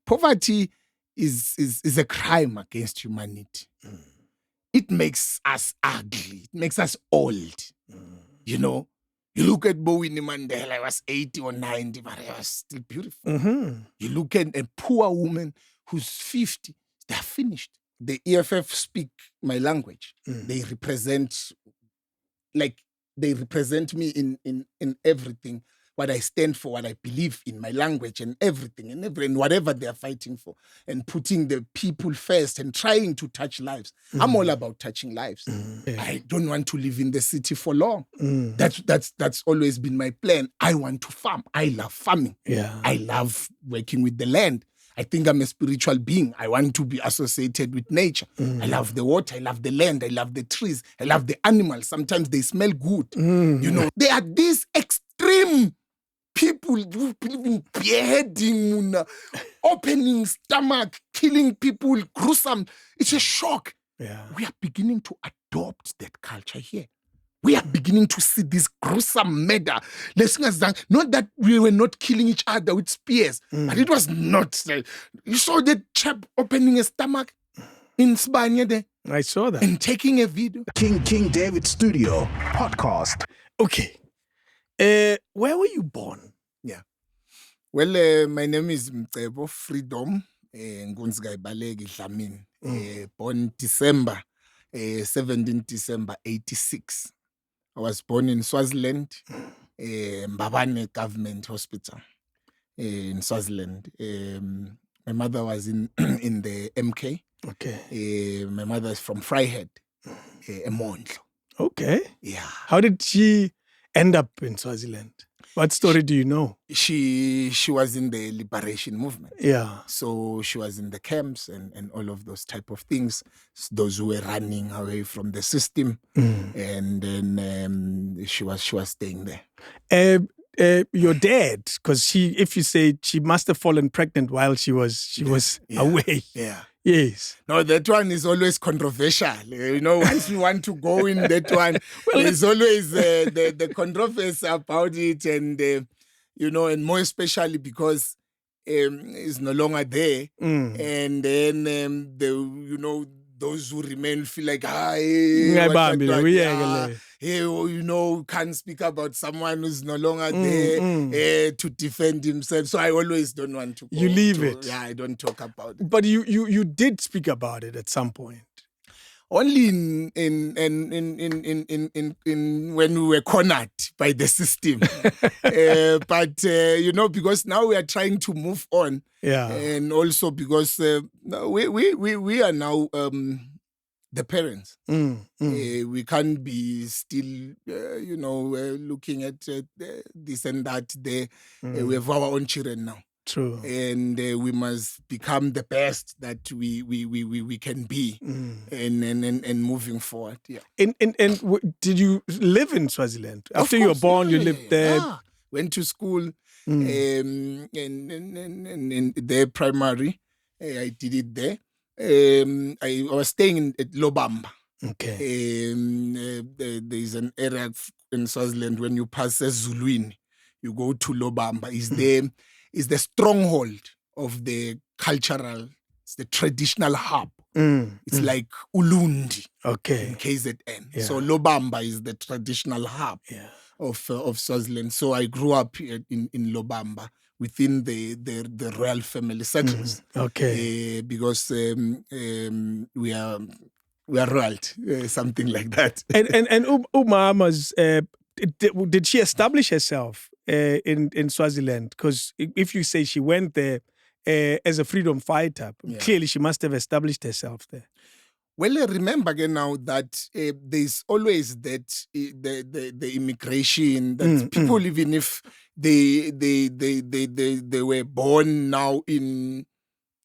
poverty is a crime against humanity. It makes us ugly. It makes us old. You know, you look at Winnie Mandela, I was 80 or 90, but I was still beautiful. You look at a poor woman who's 50, they're finished. The EFF speak my language. They represent me in everything, what I stand for, what I believe in, my language and everything, and whatever they're fighting for, and putting the people first and trying to touch lives. I'm all about touching lives. I don't want to live in the city for long. That's always been my plan. I want to farm. I love farming. I love working with the land. I think I'm a spiritual being. I want to be associated with nature. I love the water. I love the land. I love the trees. I love the animals. Sometimes they smell good. You know, they are these extreme people who believe in beheading, opening stomach, killing people, gruesome. It's a shock. We are beginning to adopt that culture here. We are beginning to see this gruesome murder. Not that we were not killing each other with spears, but it was not. You saw that chap opening a stomach in Spania there. I saw that. And taking a video. King David Studio Podcast. Okay. Where were you born? Well, my name is Mcebo Freedom Dlamini. Born December 17 December 86. I was born in Swaziland, Mbabane Government Hospital in Swaziland. My mother was in the MK. Okay. My mother is from Vryheid, Emondlo. Okay. Yeah. How did she end up in Swaziland? What story do you know? She was in the liberation movement. Yeah. So she was in the camps and all of those type of things. Those who were running away from the system, and then she was staying there. Your dad, because if you say she must have fallen pregnant while she was away. Yeah. Yes. No, that one is always controversial. You know, once you want to go in that one, there's always the controversy about it, and you know, and more especially because it's no longer there, and then those who remain feel like you know, can't speak about someone who's no longer there to defend himself. So I always don't want to go. You leave it. Yeah, I don't talk about it. But you did speak about it at some point. Only in when we were cornered by the system. But you know, because now we are trying to move on. Yeah. And also because we are now the parents. We can't be still, looking at this and that. We have our own children now. True. And we must become the best that we can be, and moving forward. Yeah. And did you live in Swaziland after you were born? You lived there. Yeah. Went to school, and there primary. I did it there. I was staying at Lobamba. Okay. There's an area in Swaziland when you pass Zuluini, you go to Lobamba. Is the stronghold of the cultural, it's the traditional hub. It's like Ulundi in KZN. Yeah. So Lobamba is the traditional hub of Swaziland. So I grew up in Lobamba within the royal family circles. Okay. Because we are royalty, something like that. And Umama's, did she establish herself in Swaziland? Because if you say she went there as a freedom fighter, clearly she must have established herself there. Well, remember again now that there's always that the immigration that people, even if they were born now in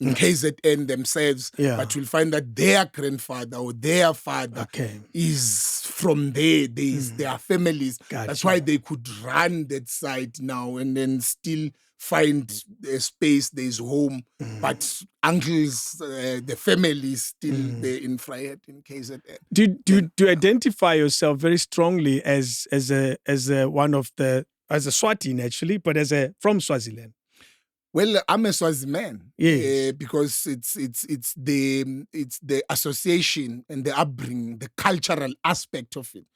KZN themselves, but you'll find that their grandfather or their father is from there. There are families. Gotcha. That's why they could run that side now and then still find a space, there's home. But uncles, the family is still there in Vryheid, in KZN. Do you identify yourself very strongly as a Swati naturally, but from Swaziland? Well, I'm a Swazi man. Yes. Because it's the association and the upbringing, the cultural aspect of it.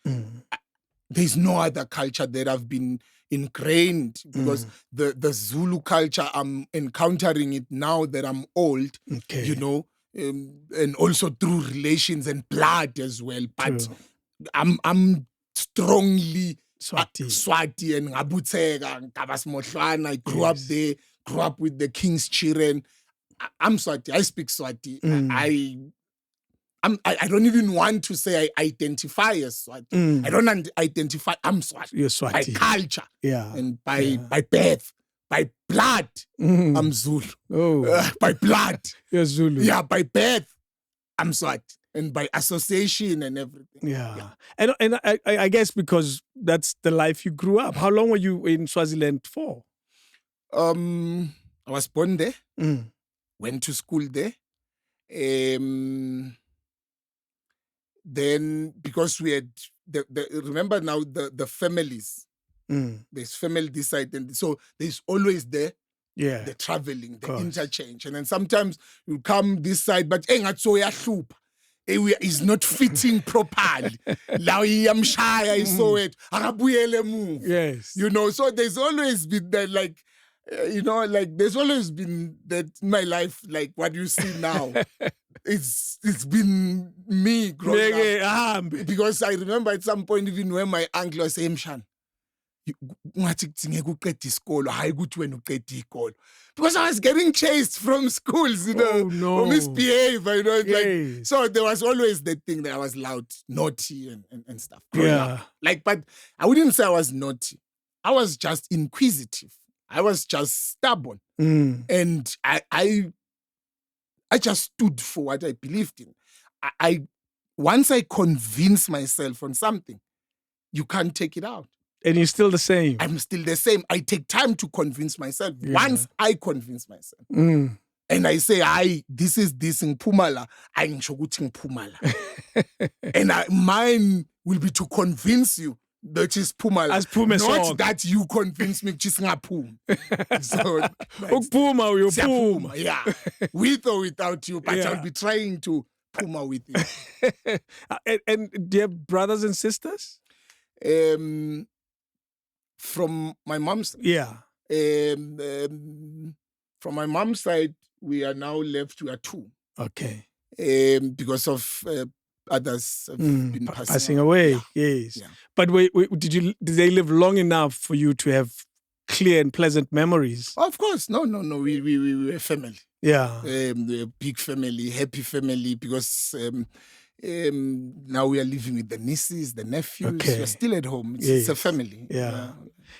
There's no other culture that I've been ingrained, because the Zulu culture, I'm encountering it now that I'm old, Okay. you know, and also through relations and blood as well. But True. I'm strongly Swati. and Ngabutsega, Kabasmohlwana. I grew up Yes. there, grew up with the king's children. I'm Swati. I speak Swati. I don't even want to say I identify as Swati. I don't identify. I'm Swati. You're Swati. By culture. Yeah. And by birth. By blood. I'm Zulu. Oh. By blood. You're Zulu. Yeah, by birth. I'm Swati. And by association and everything. Yeah. And I guess because that's the life you grew up. How long were you in Swaziland for? I was born there. Went to school there. Then, because we had remember now the families. There's family this side, and so there's always the traveling, the interchange, and then sometimes you come this side, but is not fitting properly. Yes. You know, so there's always been that, like, there's always been that in my life, like what you see now. It's been me growing up. Because I remember at some point, even when my uncle was saying, Mshan, because I was getting chased from schools, you know, Oh, no. or misbehave, you know. Yes. Like, so there was always that thing that I was loud, naughty and stuff. Growing up. Like, but I wouldn't say I was naughty. I was just inquisitive. I was just stubborn. And I just stood for what I believed in. Once I convince myself on something, you can't take it out. And you're still the same. I'm still the same. I take time to convince myself. Once I convince myself, and I say, this is this in Pumala, I in Pumala. And mine will be to convince you that is Pumala. As Puma not song. that you convince me just Pum. So Puma, you're Puma. Yeah. With or without you, but I'll be trying to Puma with you. And do you have brothers and sisters? From my mom's side. Yeah. From my mom's side, we are now left, we are two. Okay. Because of others have been passing away. Yeah. Yes. Yeah. But did they live long enough for you to have clear and pleasant memories? Of course. No. We were a family. Yeah. A big family, happy family, because now we are living with the nieces, the nephews. Okay. We're still at home. It's a family. Yeah.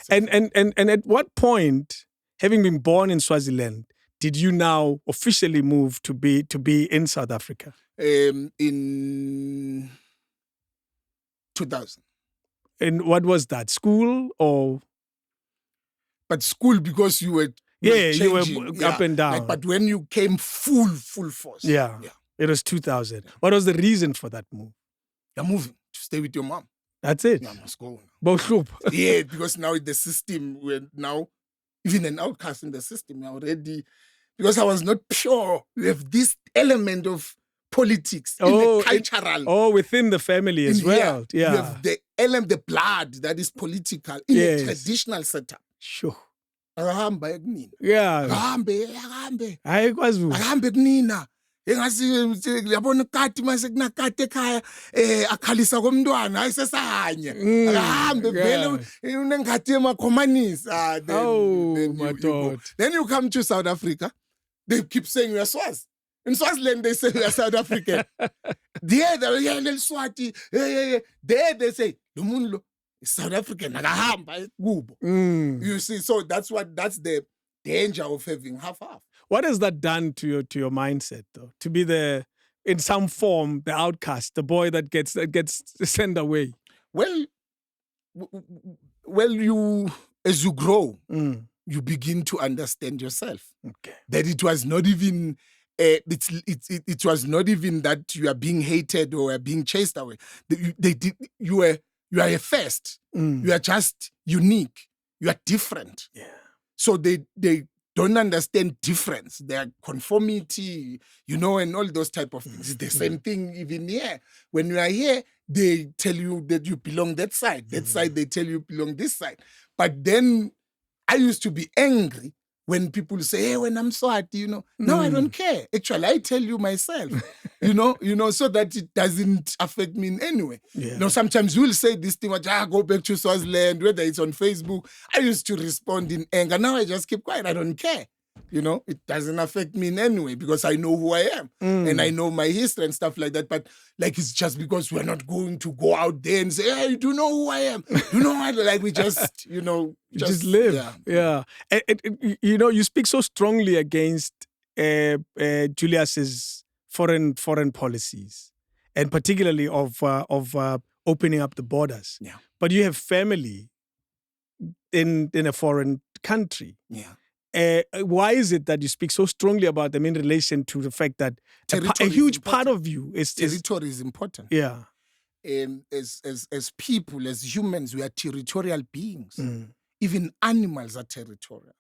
And at what point, having been born in Swaziland, did you now officially move to be in South Africa? In 2000. And what was that? School or? But school, because you were you were changing, up and down. Like, but when you came full force. Yeah. It was 2000. What was the reason for that move? You're moving to stay with your mom. That's it. Yeah, must go. Both group. Yeah, because now in the system, we're now even an outcast in the system already. Because I was not pure. We have this element of politics in the cultural. Within the family as well. Yeah. You have the element, the blood that is political in a traditional setup. Sure. Akahamba kunina. Yeah. Akahambe. Ayikwazi. Akahambe kunina. Engazi yabona ukati mase kunakati ekhaya akhalisa komntwana ayisesahanye. Akahambe vele unengati emakhomanisa. Then you come to South Africa. They keep saying we are Swazi. In Swaziland, they say we are South African. There, they're Swati. There, they say, Lumulo is South African. You see, so that's the danger of having half-half. What has that done to your mindset, though? To be in some form, the outcast, the boy that gets sent away. Well, you as you grow, you begin to understand yourself. Okay. That it was not even it was not even that you are being hated or are being chased away. You are a first. You are just unique. You are different. Yeah. So they don't understand difference, their conformity, and all those type of things. It's the same thing even here. When you are here, they tell you that you belong that side. That side, they tell you belong this side. But then I used to be angry when people say, hey, when I'm Swati, No, I don't care. Actually, I tell you myself, so that it doesn't affect me in any way. Yeah. Sometimes you will say this thing, go back to Swaziland, whether it's on Facebook. I used to respond in anger. Now I just keep quiet. I don't care. It doesn't affect me in any way because I know who I am and I know my history and stuff like that. But it's just because we're not going to go out there and say, hey, you do know who I am. We just, just live. Yeah. And, you speak so strongly against Julius's foreign policies, and particularly of opening up the borders. Yeah. But you have family in a foreign country. Yeah. Why is it that you speak so strongly about them in relation to the fact that a huge part of you is territory is important? Yeah. As people, as humans, we are territorial beings. Even animals are territorial.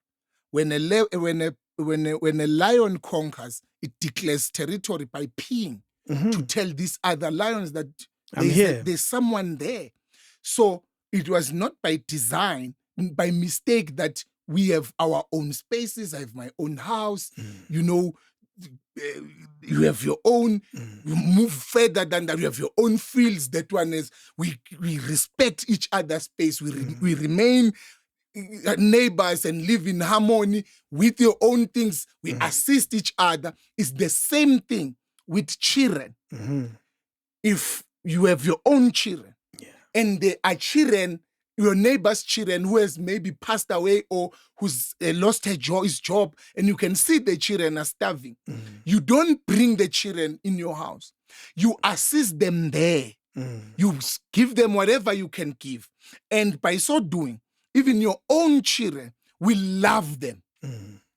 When a lion conquers, it declares territory by peeing to tell these other lions that there's someone there. So it was not by design, by mistake that we have our own spaces. I have my own house. You have your own. You move further than that. You have your own fields. That one is we respect each other's space. We remain neighbors and live in harmony with your own things. We assist each other. It's the same thing with children. If you have your own children and they are children, your neighbor's children who has maybe passed away or who's lost his job, and you can see the children are starving. You don't bring the children in your house. You assist them there. You give them whatever you can give. And by so doing, even your own children will love them.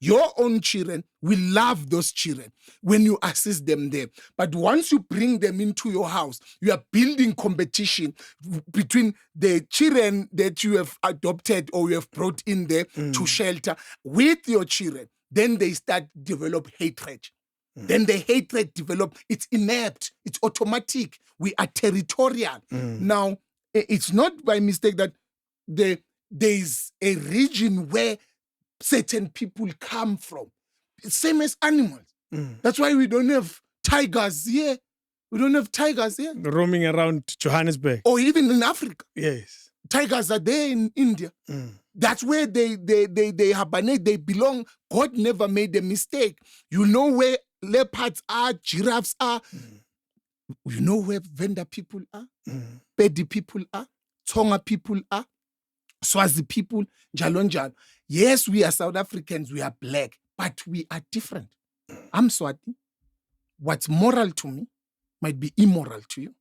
Your own children will love those children when you assist them there. But once you bring them into your house, you are building competition between the children that you have adopted or you have brought in there to shelter with your children. Then they start develop hatred. Then the hatred develop. It's inept. It's automatic. We are territorial. Now, it's not by mistake that there is a region where certain people come from. Same as animals. That's why we don't have tigers here. We don't have tigers here. Roaming around Johannesburg. Or even in Africa. Yes. Tigers are there in India. That's where they hibernate, they belong. God never made a mistake. You know where leopards are, giraffes are. You know where Venda people are, Pedi people are, Tonga people are, Swazi people, Jalonjal. Yes, we are South Africans, we are black, but we are different. I'm Swati. What's moral to me might be immoral to you.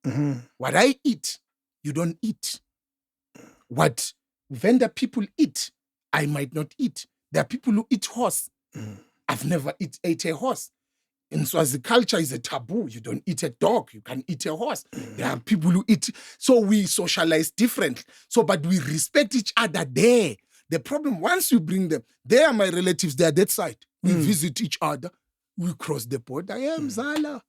What I eat, you don't eat. What Venda people eat, I might not eat. There are people who eat horse. I've never ate a horse. In Swazi culture, it's a taboo. You don't eat a dog. You can eat a horse. There are people who eat. So we socialize differently. But we respect each other there. The problem, once you bring them, they are my relatives. They are that side. We visit each other. We cross the border. I am Zala.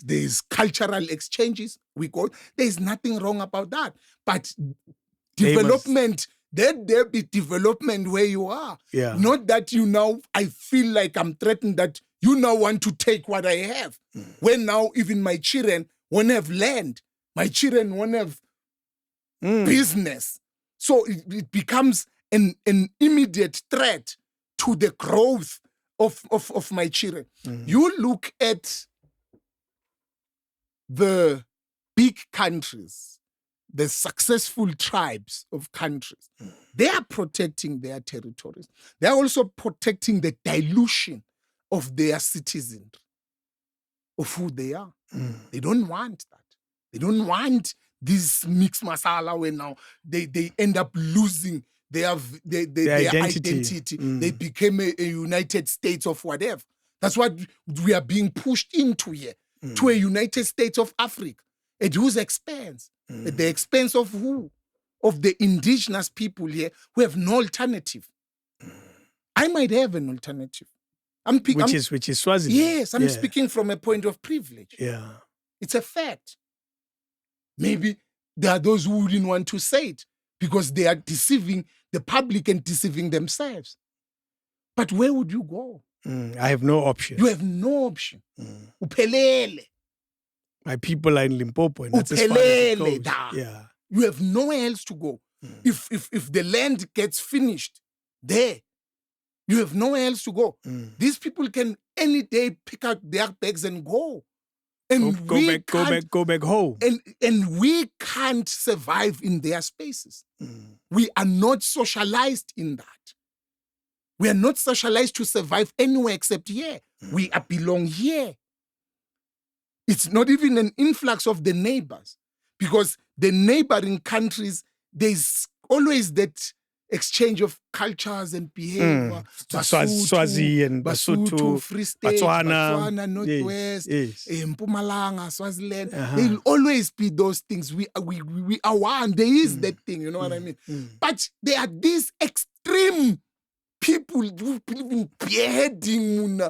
There's cultural exchanges. We go. There's nothing wrong about that. But development... Let there be development where you are. Yeah. Not that I feel like I'm threatened that you now want to take what I have. When now even my children won't have land. My children won't have business. So it becomes an immediate threat to the growth of my children. You look at the big countries, the successful tribes of countries, they are protecting their territories. They are also protecting the dilution of their citizenry, of who they are. They don't want that. They don't want this mixed masala where now they end up losing their identity. They became a United States of whatever. That's what we are being pushed into here, to a United States of Africa. At whose expense? At the expense of who? of the indigenous people here who have no alternative. I might have an alternative. Which is Swaziland. Yes, I'm speaking from a point of privilege. Yeah. It's a fact. Maybe there are those who wouldn't want to say it because they are deceiving the public and deceiving themselves. But where would you go? I have no option. You have no option. Uphelele. My people are in Limpopo, and that's as far as it goes. Yeah. You have nowhere else to go. If the land gets finished there, you have nowhere else to go. These people can any day pick up their bags and go. And go back home. And we can't survive in their spaces. We are not socialized in that. We are not socialized to survive anywhere except here. We belong here. It's not even an influx of the neighbors, because the neighboring countries, there's always that exchange of cultures and behavior. Swazi and Basotho, Free State, Botswana, Northwest, Mpumalanga, Swaziland. There'll always be those things. We are one. There is that thing, you know what I mean? But there are these extreme people who believe in beheading,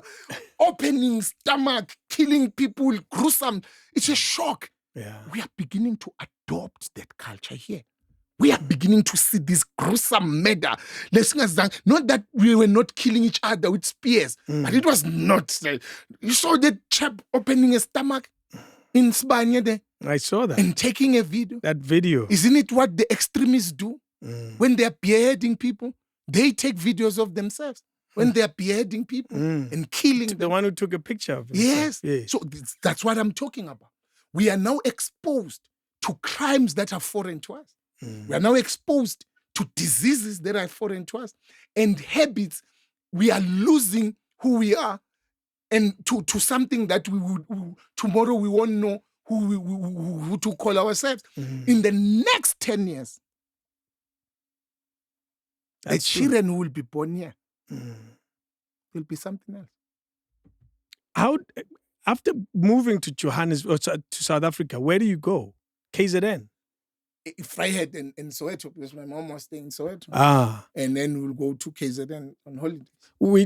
opening stomach, killing people, gruesome. It's a shock. Yeah. We are beginning to adopt that culture here. We are beginning to see this gruesome murder. Not that we were not killing each other with spears, but it was not. You saw that chap opening a stomach in Spania there. I saw that. And taking a video. That video. Isn't it what the extremists do when they're beheading people? They take videos of themselves when they're beheading people and killing them. The one who took a picture of it. Yes. So that's what I'm talking about. We are now exposed to crimes that are foreign to us. We are now exposed to diseases that are foreign to us and habits. We are losing who we are and to something that we would tomorrow we won't know who to call ourselves. In the next 10 years, the children who will be born here will be something else. How, after moving to Johannesburg, to South Africa, where do you go? KZN? Vryheid in Soweto, because my mom was staying in Soweto. And then we'll go to KZN on holidays.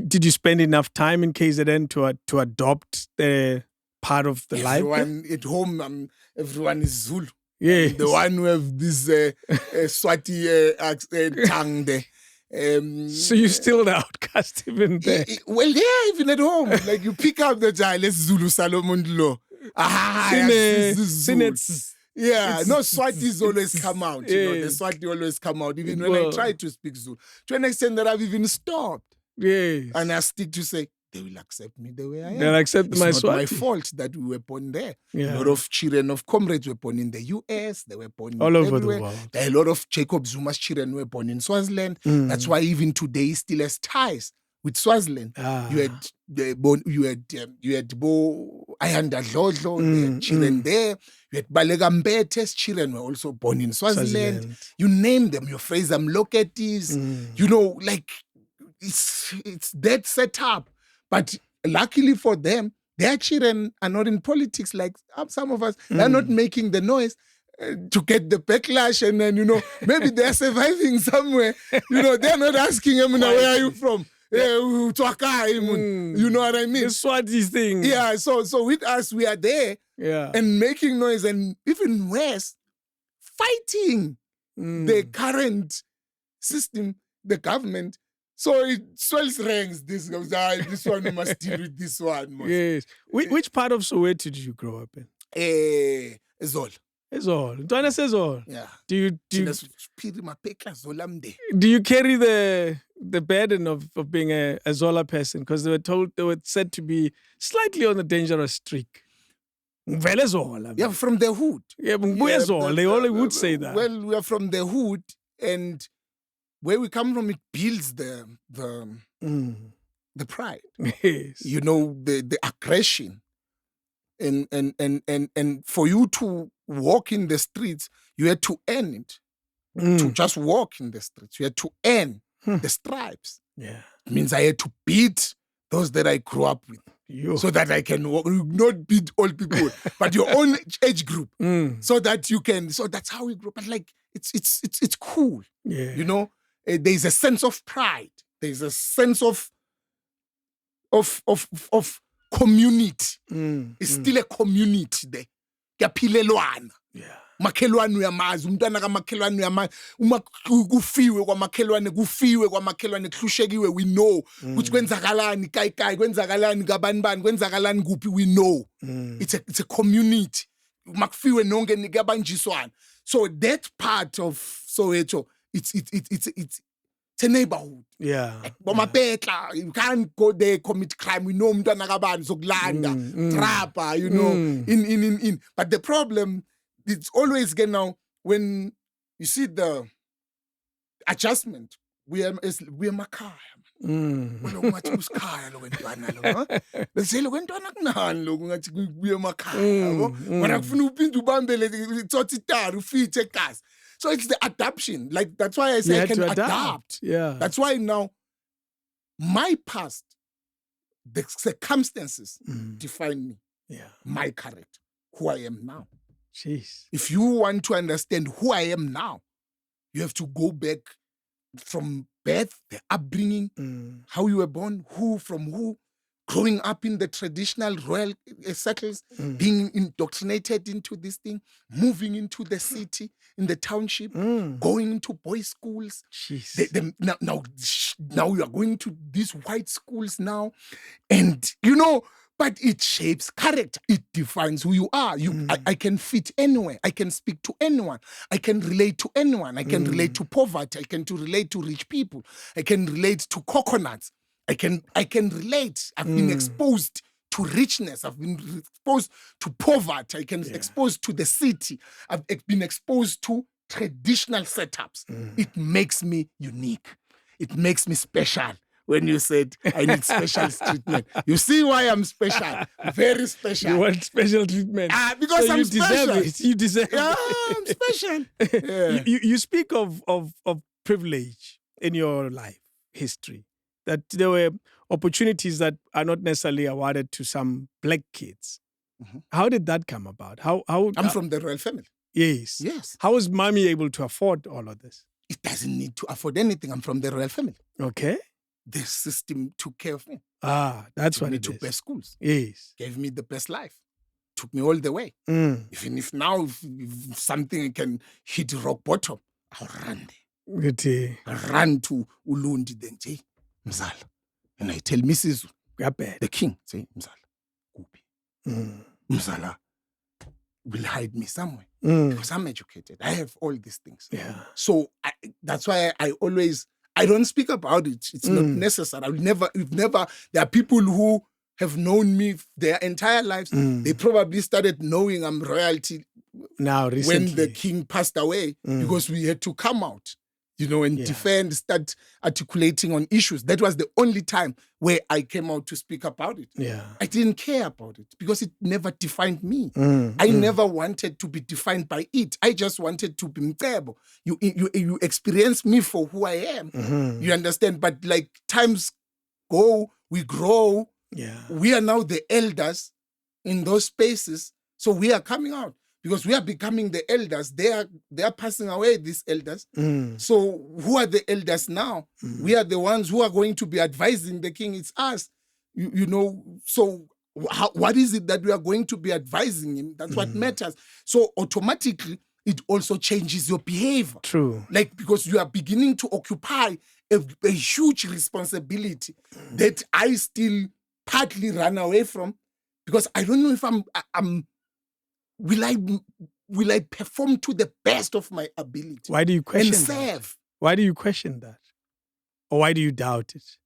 Did you spend enough time in KZN to adopt the part of the life? Everyone at home, everyone is Zulu. Yes. The one who have this Swati tongue there. So you're still the outcast even there? Well, yeah, even at home. Like you pick up the child, let's Zulu Salomon Lo. Yeah, no, Swatis always come out. You know, the Swati always come out. Even when I try to speak Zulu. To an extent that I've even stopped. Yes. And I stick to say, they will accept me the way I am. They'll accept my Swati. It's not my fault that we were born there. Yeah. A lot of children of comrades were born in the US. They were born all over everywhere. the world. There are a lot of Jacob Zuma's children were born in Swaziland. That's why even today he still has ties with Swaziland. You had Bo Ayanda Dlodlo, children there. You had Balega Mbete's children were also born in Swaziland. You name them, your Fraser Mloketis, you know, like it's that set up. But luckily for them, their children are not in politics like some of us. They're not making the noise to get the backlash, and then, you know, maybe they're surviving somewhere. You know, they're not asking them, where are you from? You know what I mean? The Swati thing. Yeah, so with us, we are there and making noise, and even worse, fighting the current system, the government. So it swells ranks. This goes, this one we must deal with this one. Yes. Which part of Soweto did you grow up in? Zol. Zol. Ntwana Zol. Yeah. Do you carry the burden of being a Zola person? Because they were said to be slightly on the dangerous streak. Yeah, from the hood. Yeah, they always would say that. Well, we are from the hood, and where we come from, it builds the pride. Yes. You know, the aggression. And for you to walk in the streets, you had to earn it. To just walk in the streets, you had to earn the stripes. Yeah. It means I had to beat those that I grew up with. so that I can not beat old people, but your own age group, so that you can. So that's how we grow. But like it's cool, you know. There's a sense of pride. There's a sense of community. It's still a community there. Kuyaphilelwana. Makhelwane uyamazi umntwana kamakhelwane uyamazi uma kufiwe kwamakhelwane kuhlushekiwe we know ukuthi kwenzakalani kai kwenzakalani kabani bani kwenzakalani kuphi we know. It's a community makufiwe nonke nikabanjiswana. So that part of Soweto it's a neighborhood. Bomapetla, you can't go there commit crime. We know umntwana kabani zokulanda trapper, you know, in but the problem it's always again now when you see the adjustment we are makhaya. Lo ngathi usikhaya lo kwentwana lo. Bese lo kwentwana kunani lo ngathi kuye emakhaya yabo. Mara kufuna uphinde ubambele itsotitari ufithe egazi. So it's the adaptation. Like that's why I say I can adapt. That's why now my past, the circumstances define me. My character, who I am now. Jeez. If you want to understand who I am now, you have to go back from birth, the upbringing, how you were born, from who, growing up in the traditional royal circles, being indoctrinated into this thing, moving into the city, in the township, going into boys' schools. Now you are going to these white schools now, and you know. But it shapes character. It defines who you are. I can fit anywhere. I can speak to anyone. I can relate to anyone. I can relate to poverty. I can relate to rich people. I can relate to coconuts. I can relate. I've been exposed to richness. I've been exposed to poverty. I can exposed to the city. I've been exposed to traditional setups. It makes me unique. It makes me special. When you said I need special treatment, you see why I'm special, very special. You want special treatment? Because so I'm you special. Deserve it. You deserve yeah, it. I'm special. You speak of privilege in your life history. That there were opportunities that are not necessarily awarded to some black kids. How did that come about? How I'm from the royal family. Yes. How was mommy able to afford all of this? It doesn't need to afford anything. I'm from the royal family. Okay. The system took care of me. That's what it is. Took me to best schools. Yes. Gave me the best life. Took me all the way. Even if now if something can hit rock bottom, I'll run there. I'll run to Ulundi then say, Mzala. And I tell Mrs. the king, say, Mzala, Kupi. Mzala will hide me somewhere. Because I'm educated. I have all these things. So that's why I don't speak about it. It's not necessary. There are people who have known me their entire lives. They probably started knowing I'm royalty now recently, when the king passed away, because we had to come out, you know, and defend, start articulating on issues. That was the only time where I came out to speak about it. I didn't care about it because it never defined me. I never wanted to be defined by it. I just wanted to be Mcebo. You experience me for who I am. You understand? But like times go, we grow. We are now the elders in those spaces. So we are coming out. Because we are becoming the elders. They are passing away, these elders. So who are the elders now? We are the ones who are going to be advising the king. It's us. You know, so what is it that we are going to be advising him? That's what matters. So automatically, it also changes your behavior. True. Like, because you are beginning to occupy a huge responsibility that I still partly run away from. Because I don't know if I'm Will I perform to the best of my ability? Why do you question and serve? That? Why do you question that? Or why do you doubt it?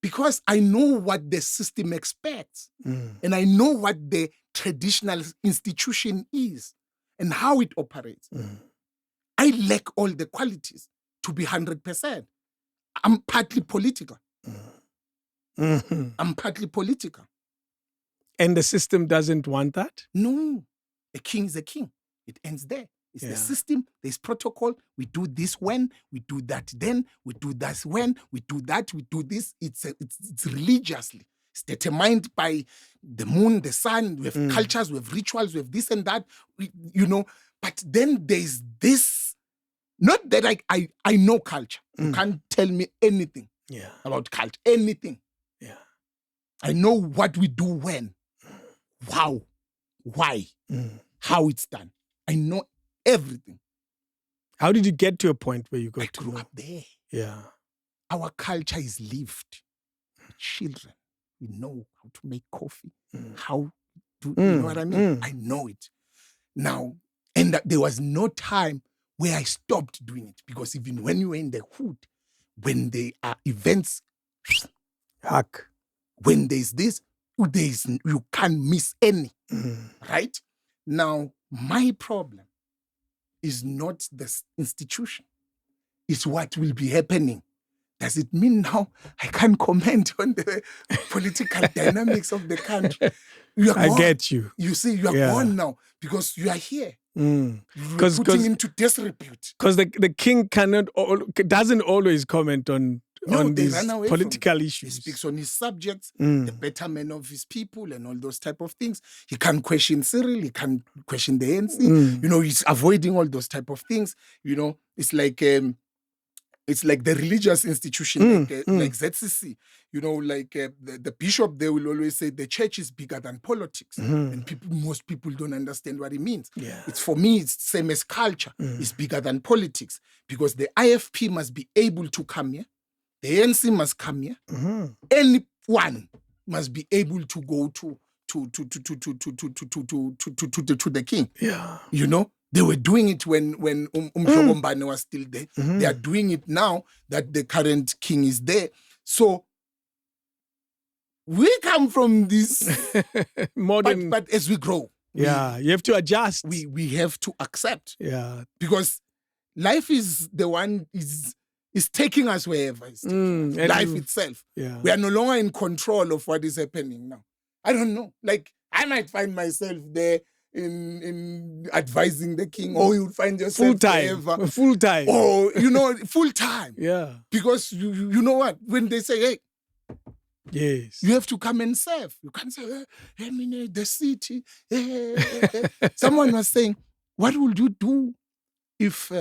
Because I know what the system expects. And I know what the traditional institution is and how it operates. I lack all the qualities to be 100%. I'm partly political. I'm partly political. And the system doesn't want that? No. A king is a king. It ends there. It's the system. There's protocol. We do this when. We do that then. We do that when. We do that. We do this. It's religiously It's determined by the moon, the sun. We have cultures, we have rituals, we have this and that, But then there's this, not that I know culture. You can't tell me anything about culture, anything. Yeah. I know what we do when, how, why, how it's done. I know everything. How did you get to a point where you got I to grew know? up there. Yeah. Our culture is lived. Children, we know how to make coffee, how to, you know what I mean? I know it. Now, and there was no time where I stopped doing it, because even when you were in the hood, when there are events, Hack. when there's this, you can't miss any, right? Now, my problem is not the institution. It's what will be happening. Does it mean now I can't comment on the political dynamics of the country? You are I gone. get you. You see, you are gone now because you are here. You're putting into disrepute. Because the king doesn't always comment on these run away political He issues. speaks on his subjects, the betterment of his people and all those type of things. He can't question Cyril, he can't question the ANC. He's avoiding all those type of things. It's like the religious institution, like ZCC. The bishop, they will always say the church is bigger than politics. And most people don't understand what it means. Yeah. It's, for me, it's the same as culture. It's bigger than politics, because the IFP must be able to come here. The ANC must come here. Anyone must be able to go to the king. Yeah. They were doing it when Mcebo Dlamini was still there. They are doing it now that the current king is there. So we come from this modern, but as we grow, you have to adjust. We have to accept. Yeah. Because life is the one is taking us wherever it's taking us. Life itself. Yeah. We are no longer in control of what is happening now. I don't know. Like, I might find myself there in advising the king, or you find yourself full time, or full time. Yeah, because you know what, when they say, hey, yes, you have to come and serve. You can't say, the city. Someone was saying, what would you do if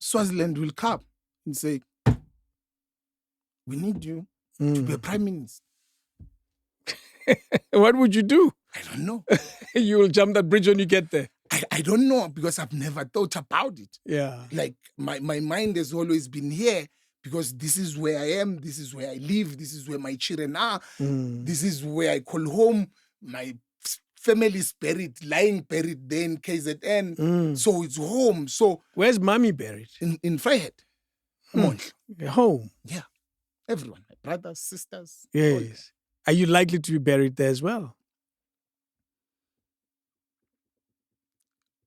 Swaziland will come and say, we need you to be a prime minister? What would you do? I don't know. You will jump that bridge when you get there. I don't know, because I've never thought about it. Yeah. Like, my mind has always been here, because this is where I am, this is where I live, this is where my children are, this is where I call home. My family is lying buried there in KZN. So it's home. So where's mommy buried? In Vryheid. Home. Yeah. Everyone. My brothers, sisters. Yes. Are you likely to be buried there as well?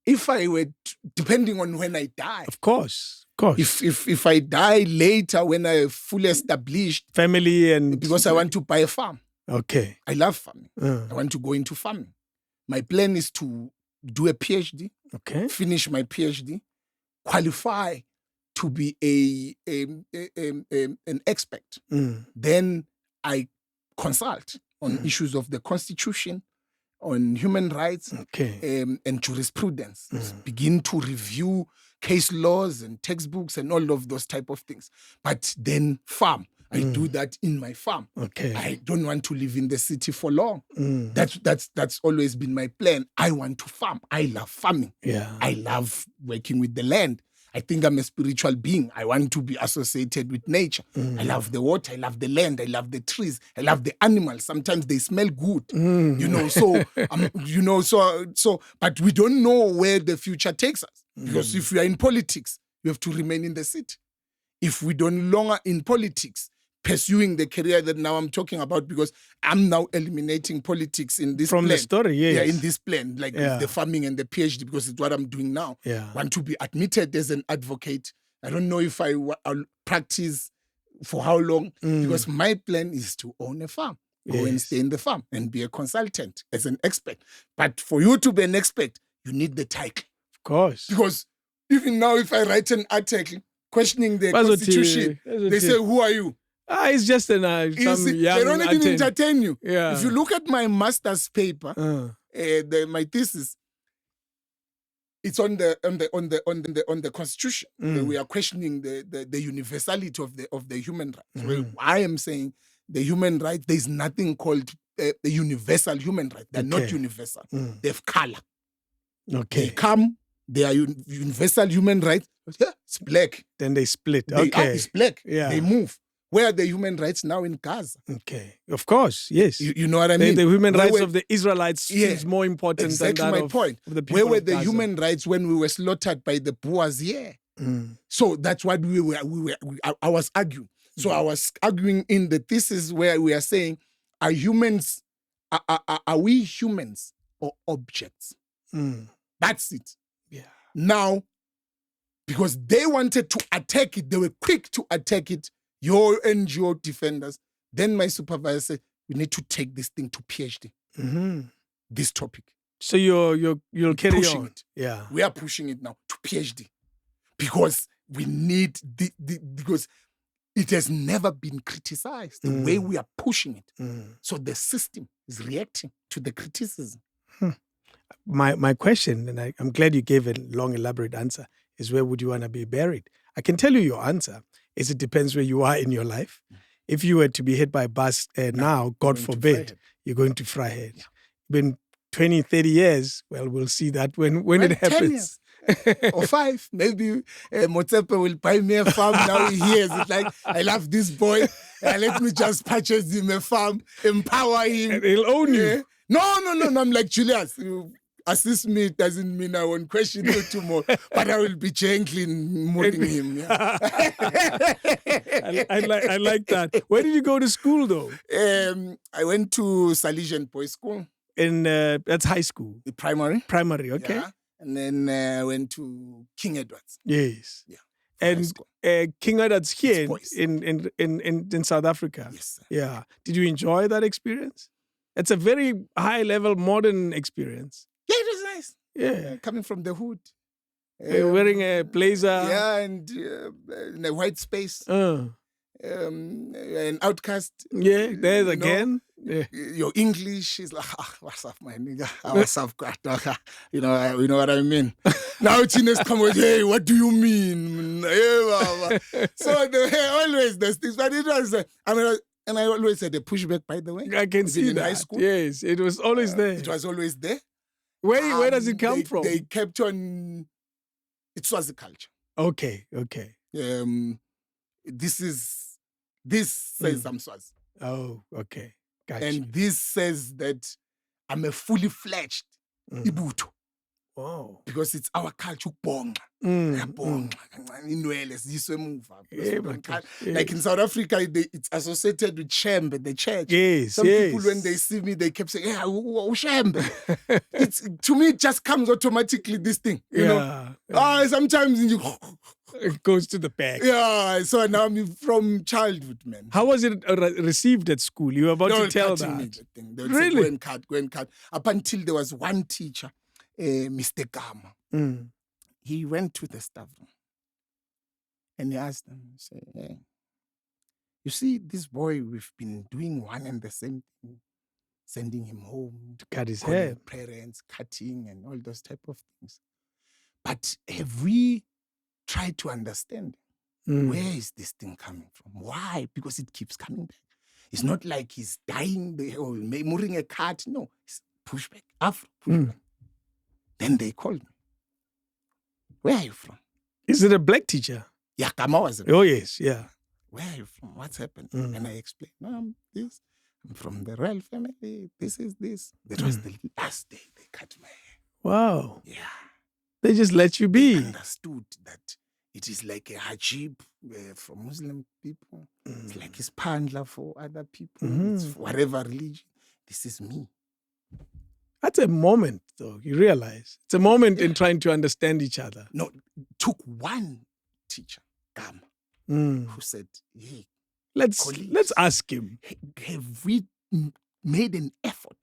If I were, depending on when I die. Of course. If I die later, when I fully established family, and because I want to buy a farm. Okay. I love farming. I want to go into farming. My plan is to do a PhD. Okay. Finish my PhD, qualify to be an expert. Then I consult on issues of the Constitution, on human rights, and jurisprudence. Begin to review case laws and textbooks and all of those type of things. But then farm. I do that in my farm. Okay. I don't want to live in the city for long. That's always been my plan. I want to farm. I love farming. Yeah. I love working with the land. I think I'm a spiritual being. I want to be associated with nature. I love the water. I love the land. I love the trees. I love the animals. Sometimes they smell good. But we don't know where the future takes us. Because if we are in politics, you have to remain in the city. If we don't longer in politics, pursuing the career that now I'm talking about, because I'm now eliminating politics in this from plan. The story, yes. Yeah, in this plan, like the farming and the PhD, because it's what I'm doing now. Yeah. Want to be admitted as an advocate. I don't know if I'll practice for how long, because my plan is to own a farm, go and stay in the farm and be a consultant as an expert. But for you to be an expert, you need the title. Of course. Because even now, if I write an article questioning the Constitution, they say, who are you? It's just some They young don't even entertain you. Yeah. If you look at my master's paper, my thesis, it's on the Constitution. We are questioning the universality of the human rights. Well, I am saying the human rights, there is nothing called the universal human rights. They're not universal. They have color. Okay. They come, they are universal human rights. Yeah, it's black. Then they split. It's black. Yeah. They move. Where are the human rights now in Gaza? Okay. Of course, yes. You know what I mean? The human rights of the Israelites is more important exactly than that my point. of the people Where were of the Gaza? human rights when we were slaughtered by the Boers here? So that's what I was arguing. So I was arguing in the thesis where we are saying, are humans, are we humans or objects? That's it. Yeah. Now, because they wanted to attack it, they were quick to attack it, your NGO defenders. Then my supervisor said, we need to take this thing to PhD, this topic. So you'll carry pushing on. it. Yeah. We are pushing it now to PhD because we need because it has never been criticized the way we are pushing it. So the system is reacting to the criticism. My question, and I'm glad you gave a long, elaborate answer, is where would you want to be buried? I can tell you your answer is it depends where you are in your life. If you were to be hit by a bus now, God forbid, you're going to Vryheid. Yeah. Been 20, 30 years, well, we'll see that when it happens. 10 years. Or 5. Maybe Mcebo will buy me a farm. Now he hears it like, I love this boy. Let me just purchase him a farm, empower him. And he'll own you. No. I'm like, Julius, you assist me. It doesn't mean I won't question you tomorrow. But I will be gently moving him. Yeah. I like that. Where did you go to school, though? I went to Salesian Boys School. That's high school? Primary. Primary, okay. Yeah. And then I went to King Edward's. Yes. Yeah. And King Edward's here in South Africa. Yes, sir. Yeah. Did you enjoy that experience? It's a very high-level, modern experience. Yeah, it was nice. Yeah. Coming from the hood. Wearing a blazer. Yeah, and in a white space. An outcast. Yeah, there's again. Yeah. Your English is like, what's up, my nigga? What's up, you know what I mean? Now teenagers come with, hey, what do you mean? So always there's things, but it was, and I always had a pushback, by the way. I can see that. In high school. Yes, it was always there. It was always there. Where does it come from? They kept on, it was the culture. Okay. This says I'm Swazi. Oh, okay. Gotcha. And this says that I'm a fully fledged Ibuto. Wow. Because it's our culture, bonga. Like in South Africa, it's associated with Shembe, the church. Yes, Some people, when they see me, they kept saying, yeah, Shembe. To me, it just comes automatically, this thing. You know? Sometimes it goes to the back. Yeah, so now I'm from childhood, man. How was it received at school? You were about to tell that. They would say, go and cut. Up until there was one teacher, Mr. Gama. He went to the staff room and he asked them, say, hey, you see, this boy, we've been doing one and the same thing, sending him home, to cut his hair, parents, cutting and all those type of things. But have we tried to understand where is this thing coming from? Why? Because it keeps coming back. It's not like he's dying or moving a cut. No, it's pushback, afro pushback. Then they called me. Where are you from? Is it a black teacher? Yeah, Kama was Oh, yes, yeah. Where are you from? What's happened? And I explained, no, I'm from the royal family. This is this. That was the last day they cut my hair. Wow. Yeah. They just let you be. They understood that it is like a hajib for Muslim people. It's like a pandla for other people. It's for whatever religion. This is me. That's a moment, though, you realize. It's a moment in trying to understand each other. No, it took one teacher, Gama, who said, hey, let's ask him. Have we made an effort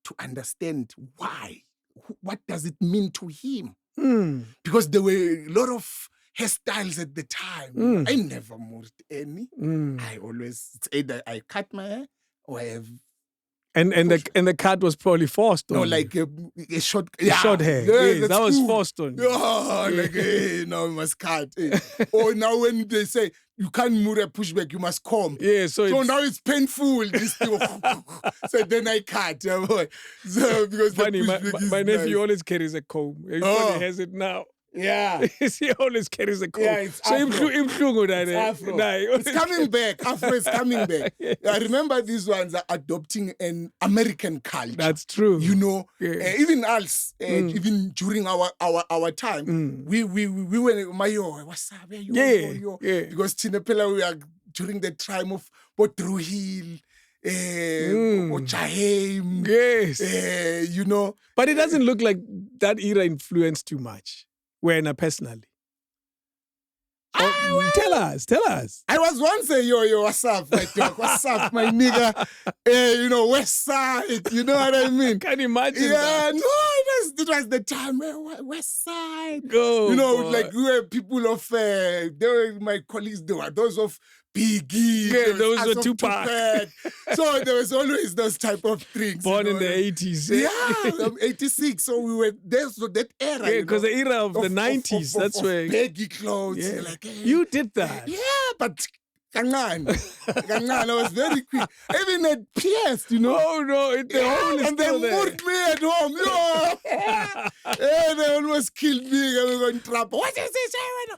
to understand why? What does it mean to him? Because there were a lot of hairstyles at the time. I never moved any. I always, it's either I cut my hair or I have. And the cut was probably forced on No, you. like a short, Short hair. Yes, that's that was cool. forced on you. Yeah, like, hey, now we must cut. Hey. Or now when they say you can't move a pushback, you must comb. Yeah, so now it's painful. This thing. So then I cut. So because funny, the my pushback is nephew nice. always carries a comb. He probably has it now. Yeah. He always carries a comb. Yeah, it's so afro. It's coming back. Afro is coming back. Yes. I remember these ones are adopting an American culture. That's true. Yes. Even us, even during our time, we were Mayo, what's up? Yo. Because Tinepela, we are during the time of Potruhil. Chahem, yes. But it doesn't look like that era influenced too much. Wena personally. Tell us. I was once a yo, what's up, my dog? What's up, my nigga? West side, you know what I mean? Can you imagine Yeah, that? no, it was the time, West side. Go, like we were people of, they were my colleagues, they were those of Biggie. Yeah, those were Tupac. So there was always those type of things. Born in the 80s. Yeah, 86. So we were there, so that era. Yeah, because the era of the 90s, that's where. Baggy clothes. Yeah. Like, hey. You did that. Yeah, but Kangan, I was very quick. Even at PS, Oh no, the hole is and they still there. moved me at home. They almost killed me. I was going trouble. What is this?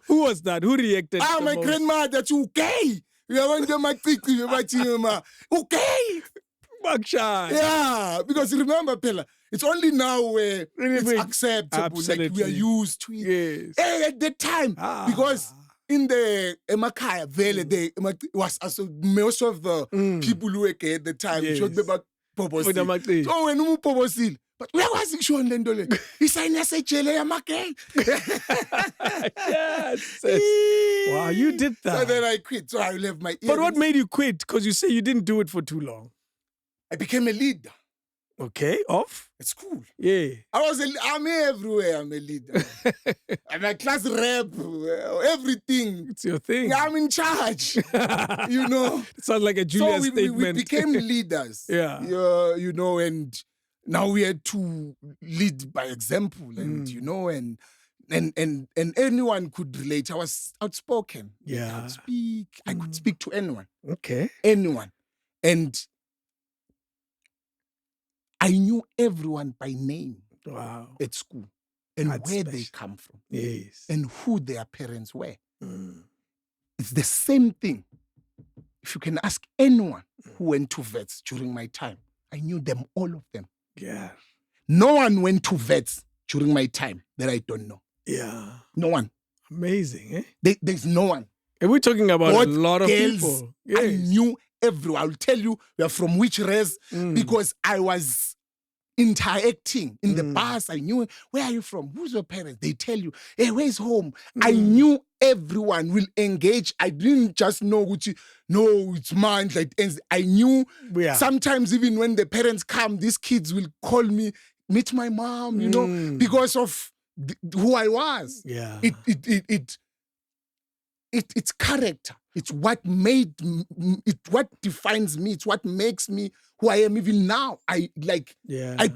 Who was that? Who reacted? My most? grandmother, you gay. You want to make okay. Bakshan. Yeah, because remember, Pella, it's only now where it's acceptable. Absolutely. Like we are used to it. Yes. Hey, at that time, because in the Emakaya Valley, there was also most of the people who were gay at the time. Yes. Showed about Pobosil. So when you Pobosil, but where was it showing Lendole? He signed a Jele Yamake. Yes. Wow, you did that. So then I quit. So I left my earrings. But what made you quit? Because you say you didn't do it for too long. I became a leader. Okay, off? At school. Yeah. I'm everywhere. I'm a leader. I'm a class rep, everything. It's your thing. I'm in charge. It sounds like a Julia statement. We became leaders. Yeah. And now we had to lead by example, and and anyone could relate. I was outspoken. Yeah. I could speak. I could speak to anyone. Okay. Anyone. And I knew everyone by name. Wow. At school. And That's where special. they come from. Yes. And who their parents were. It's the same thing. If you can ask anyone who went to vets during my time, I knew them, all of them. Yeah. No one went to vets during my time that I don't know. Yeah. No one. Amazing, eh? There's no one. And we're talking about Both a lot of girls, people. I Yes. knew everyone. I'll tell you we are from which race because I was interacting in the bus. I knew, where are you from? Who's your parents? They tell you, hey, where's home? I knew everyone will engage. I didn't just know it's mine. Like, I knew sometimes even when the parents come, these kids will call me, meet my mom, because of who I was. Yeah. It's character. It's what what defines me. It's what makes me who I am even now. I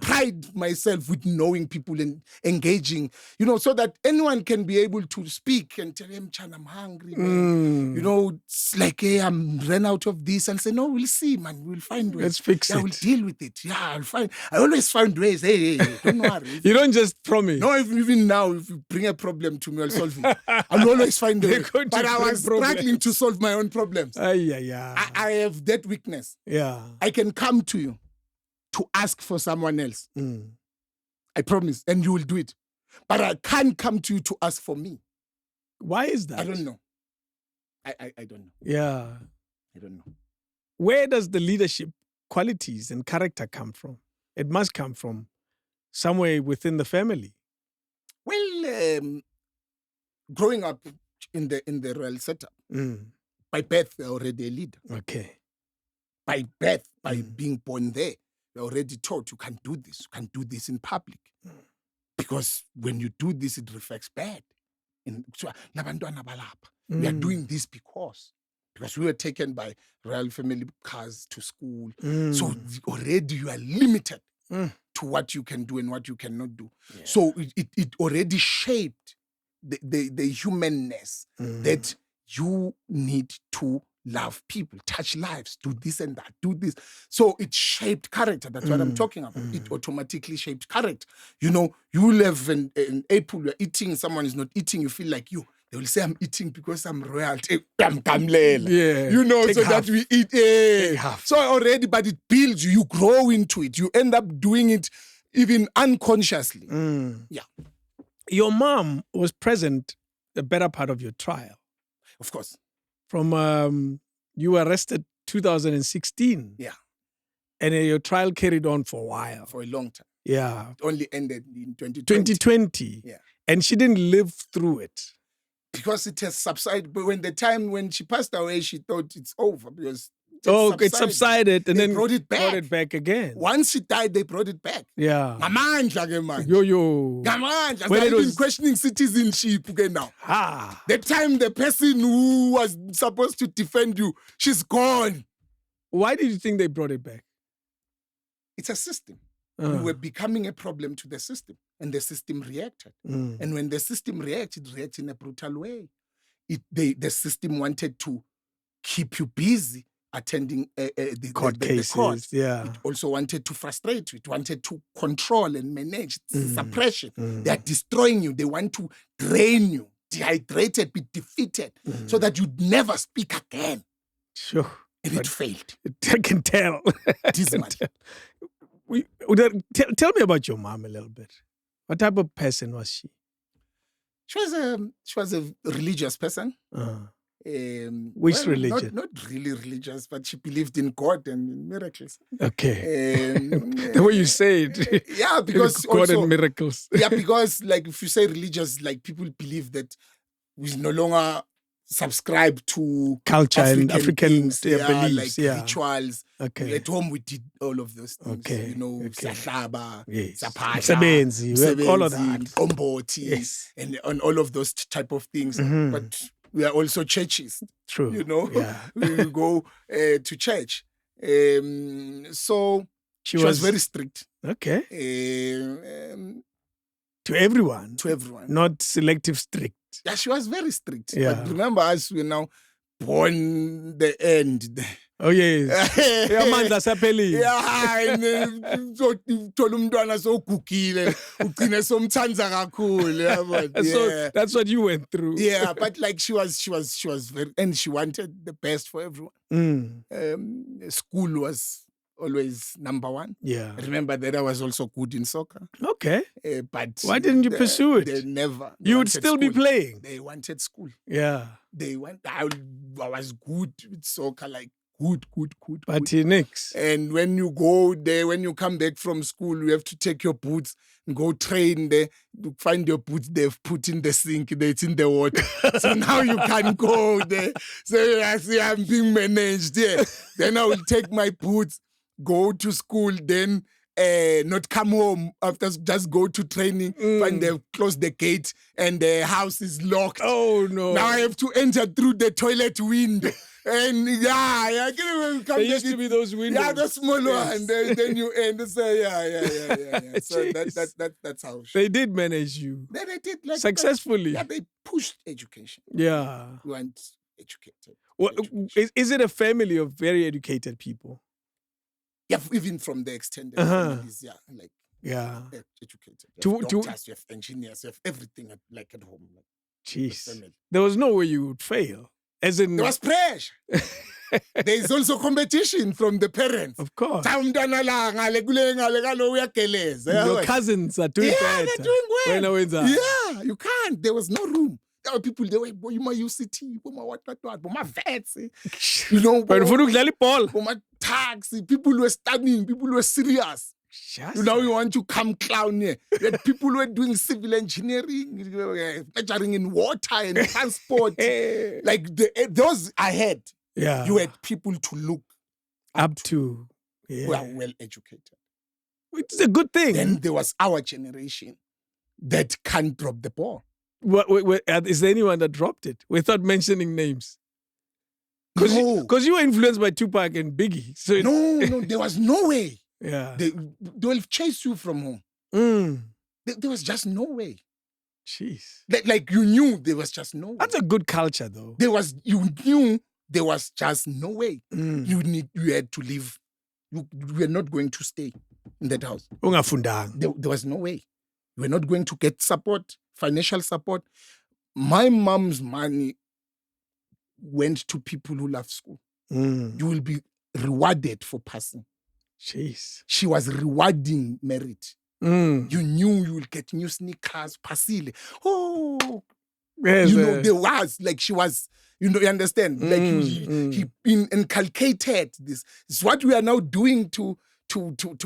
pride myself with knowing people and engaging, so that anyone can be able to speak and tell him, Chan, I'm hungry, man. It's like, hey, I'm ran out of this. And say, no, we'll see, man. We'll find ways. Let's fix it. We'll deal with it. Yeah, I'll find. I always find ways. Hey, don't worry. You don't just promise. No, even now, if you bring a problem to me, I'll solve it. I'll always find a way. But I was struggling to solve my own problems. I have that weakness. Yeah. I can come to you to ask for someone else. I promise. And you will do it. But I can't come to you to ask for me. Why is that? I don't know. I don't know. Yeah. I don't know. Where does the leadership qualities and character come from? It must come from somewhere within the family. Well, growing up in the royal setup, by birth, they're already a leader. Okay. By birth, by being born there, they're already taught you can't do this. You can't do this in public. Because when you do this, it reflects bad. Nabantwana balapha. We are doing this because we were taken by royal family cars to school. So already you are limited to what you can do and what you cannot do. Yeah. So it already shaped the humanness that you need to love people, touch lives, do this and that, do this. So it shaped character. That's what I'm talking about. It automatically shaped character. You live in April, you're eating, someone is not eating, you feel like you. They will say, I'm eating because I'm royalty. Yeah. So half. that we eat. So already, but it builds you. You grow into it. You end up doing it even unconsciously. Yeah. Your mom was present the better part of your trial. Of course. From you were arrested 2016. Yeah. And your trial carried on for a while. For a long time. Yeah. It only ended in 2020. 2020. Yeah. And she didn't live through it. Because it has subsided. But when she passed away, she thought it's over because it subsided and they then brought it back again. Once she died, they brought it back. Yeah. Ngamandla ke manje. Yo. Ngamandla. When it was questioning citizenship again now. The time the person who was supposed to defend you, she's gone. Why did you think they brought it back? It's a system. We were becoming a problem to the system, and the system reacted. And when the system reacted, it reacted in a brutal way. The system wanted to keep you busy attending the court cases. The court. Yeah. It also wanted to frustrate you. It wanted to control and manage suppression. They are destroying you. They want to drain you, dehydrated, be defeated, so that you'd never speak again. Sure. And it failed. I can tell. Tell me about your mom a little bit. What type of person was she? She was a religious person. Which religion? Not really religious, but she believed in God and in miracles. Okay. The way you say it. Yeah, because God also, and miracles. Yeah, because like if you say religious, like people believe that we no longer subscribe to culture and African things, beliefs, like rituals. Okay. At home we did all of those things. Okay. Siyahlaba, Msebenzi, all of that. Komboti, yes. and all of those type of things. But we are also churches. True. Yeah. We go to church. So she was very strict. Okay. To everyone. Not selective strict. Yeah, she was very strict. Yeah. But remember, as we're now born the end. Oh, yes. Amandla saphelile. Uthola umntwana sogugile, ugcine somthanza kakhulu. So that's what you went through. Yeah, but like she was very, and she wanted the best for everyone. School was always number one. Yeah. I remember that I was also good in soccer. Okay. But why didn't you pursue it? They never. You would still be playing. They wanted school. Yeah. I was good with soccer, like good. But next. And when you go there, when you come back from school, you have to take your boots and go train there. You find your boots they've put in the sink, it's in the water. So now you can't go there. So I see I'm being managed there. Then I will take my boots, go to school, then not come home after, just go to training, find they've closed the gate and the house is locked. Oh no. Now I have to enter through the toilet window. And I can't there used to be those windows. Yeah, the small one. Then you end. So yeah. So that's how they did manage you. They did like successfully. Yeah, they pushed education. Yeah. We weren't educated. Well, is it a family of very educated people? Yeah, even from the extended families, educated. You have doctors, you have engineers, you have everything at home. Jeez. There was no way you would fail. As in, there was pressure. There is also competition from the parents. Of course. Your cousins are doing better. They're doing well. Yeah, you can't. There was no room. There were people, they were my UCT, my vets, my taxi. People were studying, people were serious. Now you want to come clown here. People who were doing civil engineering, majoring in water and transport. Like those I had. Yeah. You had people to look up to. Who are well educated. Which is a good thing. Then there was our generation that can't drop the ball. Is there anyone that dropped it without mentioning names? No. Because you were influenced by Tupac and Biggie. So No, there was no way. Yeah. They will chase you from home. Mm. There was just no way. Jeez. Like you knew there was just no way. That's a good culture, though. You knew there was just no way. Mm. You had to leave. You were not going to stay in that house. Ungafundanga. There was no way. You were not going to get support, financial support. My mom's money went to people who love school. Mm. You will be rewarded for passing. Jeez. She was rewarding merit. Mm. You knew you will get new sneakers, pasile. Oh, Yes, there was, like, she was, you understand? Like, he inculcated this. It's what we are now doing to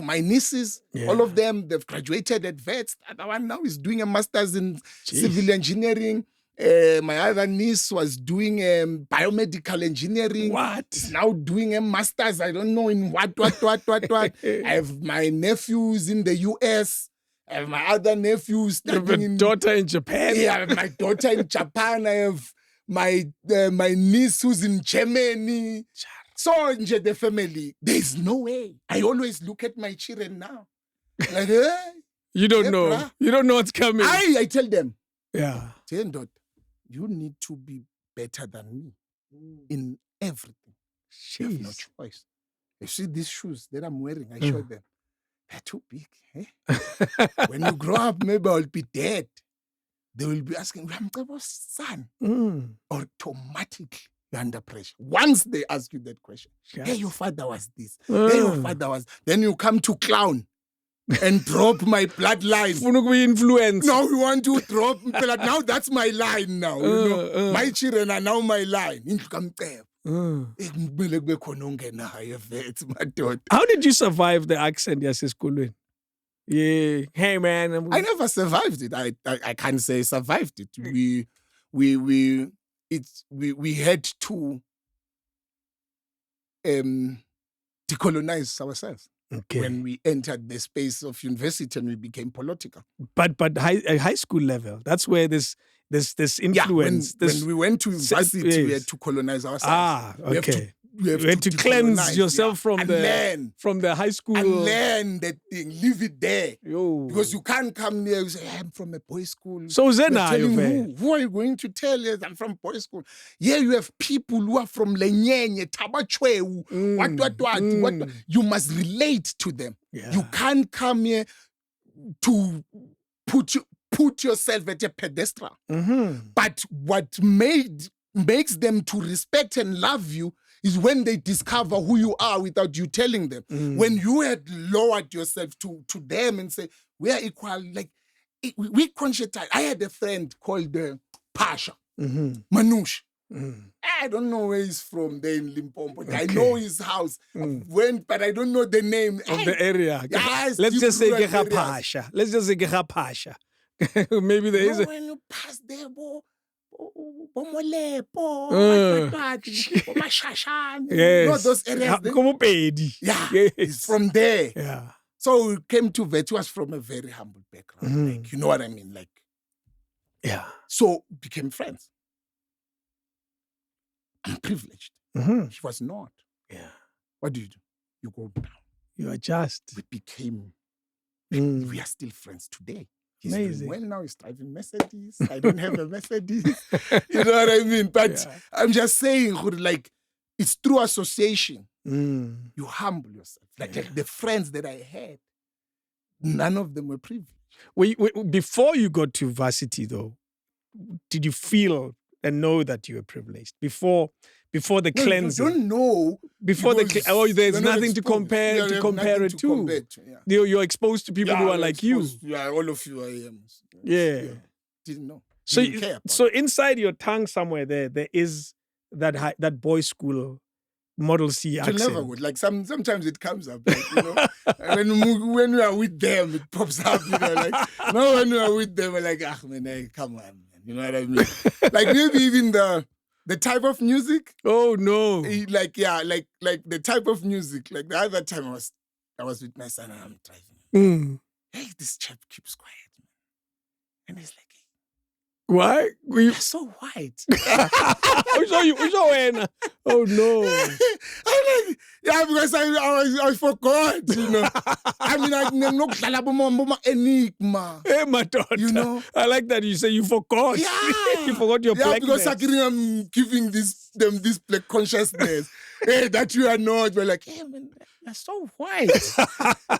my nieces. Yeah. All of them, they've graduated at vets. The other one now is doing a master's in civil engineering. My other niece was doing biomedical engineering. What? Is now doing a master's, I don't know in what. I have my nephews in the US. I have my other nephews studying You have a daughter in Japan? Yeah, I have my daughter in Japan. I have my niece who's in Germany. So in the family, there's no way. I always look at my children now. Like, you don't know. Bruh. You don't know what's coming. I tell them. Yeah. Daughter, you need to be better than me in everything. You have no choice. You see these shoes that I'm wearing, I showed them. They're too big. Eh? When you grow up, maybe I'll be dead. They will be asking, Mcebo's son. Automatically, you're under pressure. Once they ask you that question, hey, your father was this. Hey, your father was... Then you come to clown and drop my bloodline. Influence. Now you want to drop blood. Now that's my line now. My children are now my line. How did you survive the accent yasesikolweni? Yeah. Hey man. I never survived it. I can't say survived it. We had to decolonize ourselves. Okay. When we entered the space of university and we became political. But high school level, that's where this influence. Yeah, when we went to university, we had to colonize ourselves. Okay. We had to cleanse yourself from the high school. And learn that thing, leave it there. Yo. Because you can't come here and say, I'm from a boys' school. So Zena, who are you going to tell? Yes, I'm from boys' school. Here you have people who are from Lenyenye, Tabachwe, what. You must relate to them. Yeah. You can't come here to put yourself at a pedestal. Mm-hmm. But what makes them to respect and love you is when they discover who you are without you telling them. When you had lowered yourself to them and say, we are equal, like, we conscientize. I had a friend called Pasha, Manush. I don't know where he's from there in Limpopo. Okay. I know his house. I went, but I don't know the name. Of the area. Yes, let's just say Geha Pasha. Let's just say Geha Pasha. Maybe there is when you pass there, yes. Those areas. Yeah, yes. It's from there. Yeah. So we came to Vet. He was from a very humble background. Like, you know what I mean? Like, yeah. So became friends. I'm privileged. He was not. Yeah. What do? You go down. You adjust. We became. We are still friends today. He's doing well now. He's driving Mercedes. I don't have a Mercedes. You know what I mean? But I'm just saying, like, it's through association. You humble yourself. Like the friends that I had, none of them were privileged. Before you got to varsity, though, did you feel and know that you were privileged? Before the cleansing? You don't know. Before there's nothing to compare it to. You're exposed to people who are like you. Yeah, all of you I am. Yeah. Didn't know. So inside your tongue somewhere there is that boys' school Model C accent. You never would. Like sometimes it comes up. Like, you know, when we are with them, it pops up. You know, like now when we are with them, we're like, man, come on, man. You know what I mean? Like maybe even the type of music. Oh no! Like the type of music. Like the other time I was with my son and I'm driving. Hey, this chap keeps quiet, man. And he's like, Why? You're so white. We saw when. Oh no. I'm like, yeah, because I forgot, you know. I mean, I'm not enigma. Hey, my daughter. You know? I like that you say you forgot. Yeah. You forgot your blackness. Because I'm giving them this black consciousness. Hey, that you are not. We're like, hey, man, you're so white.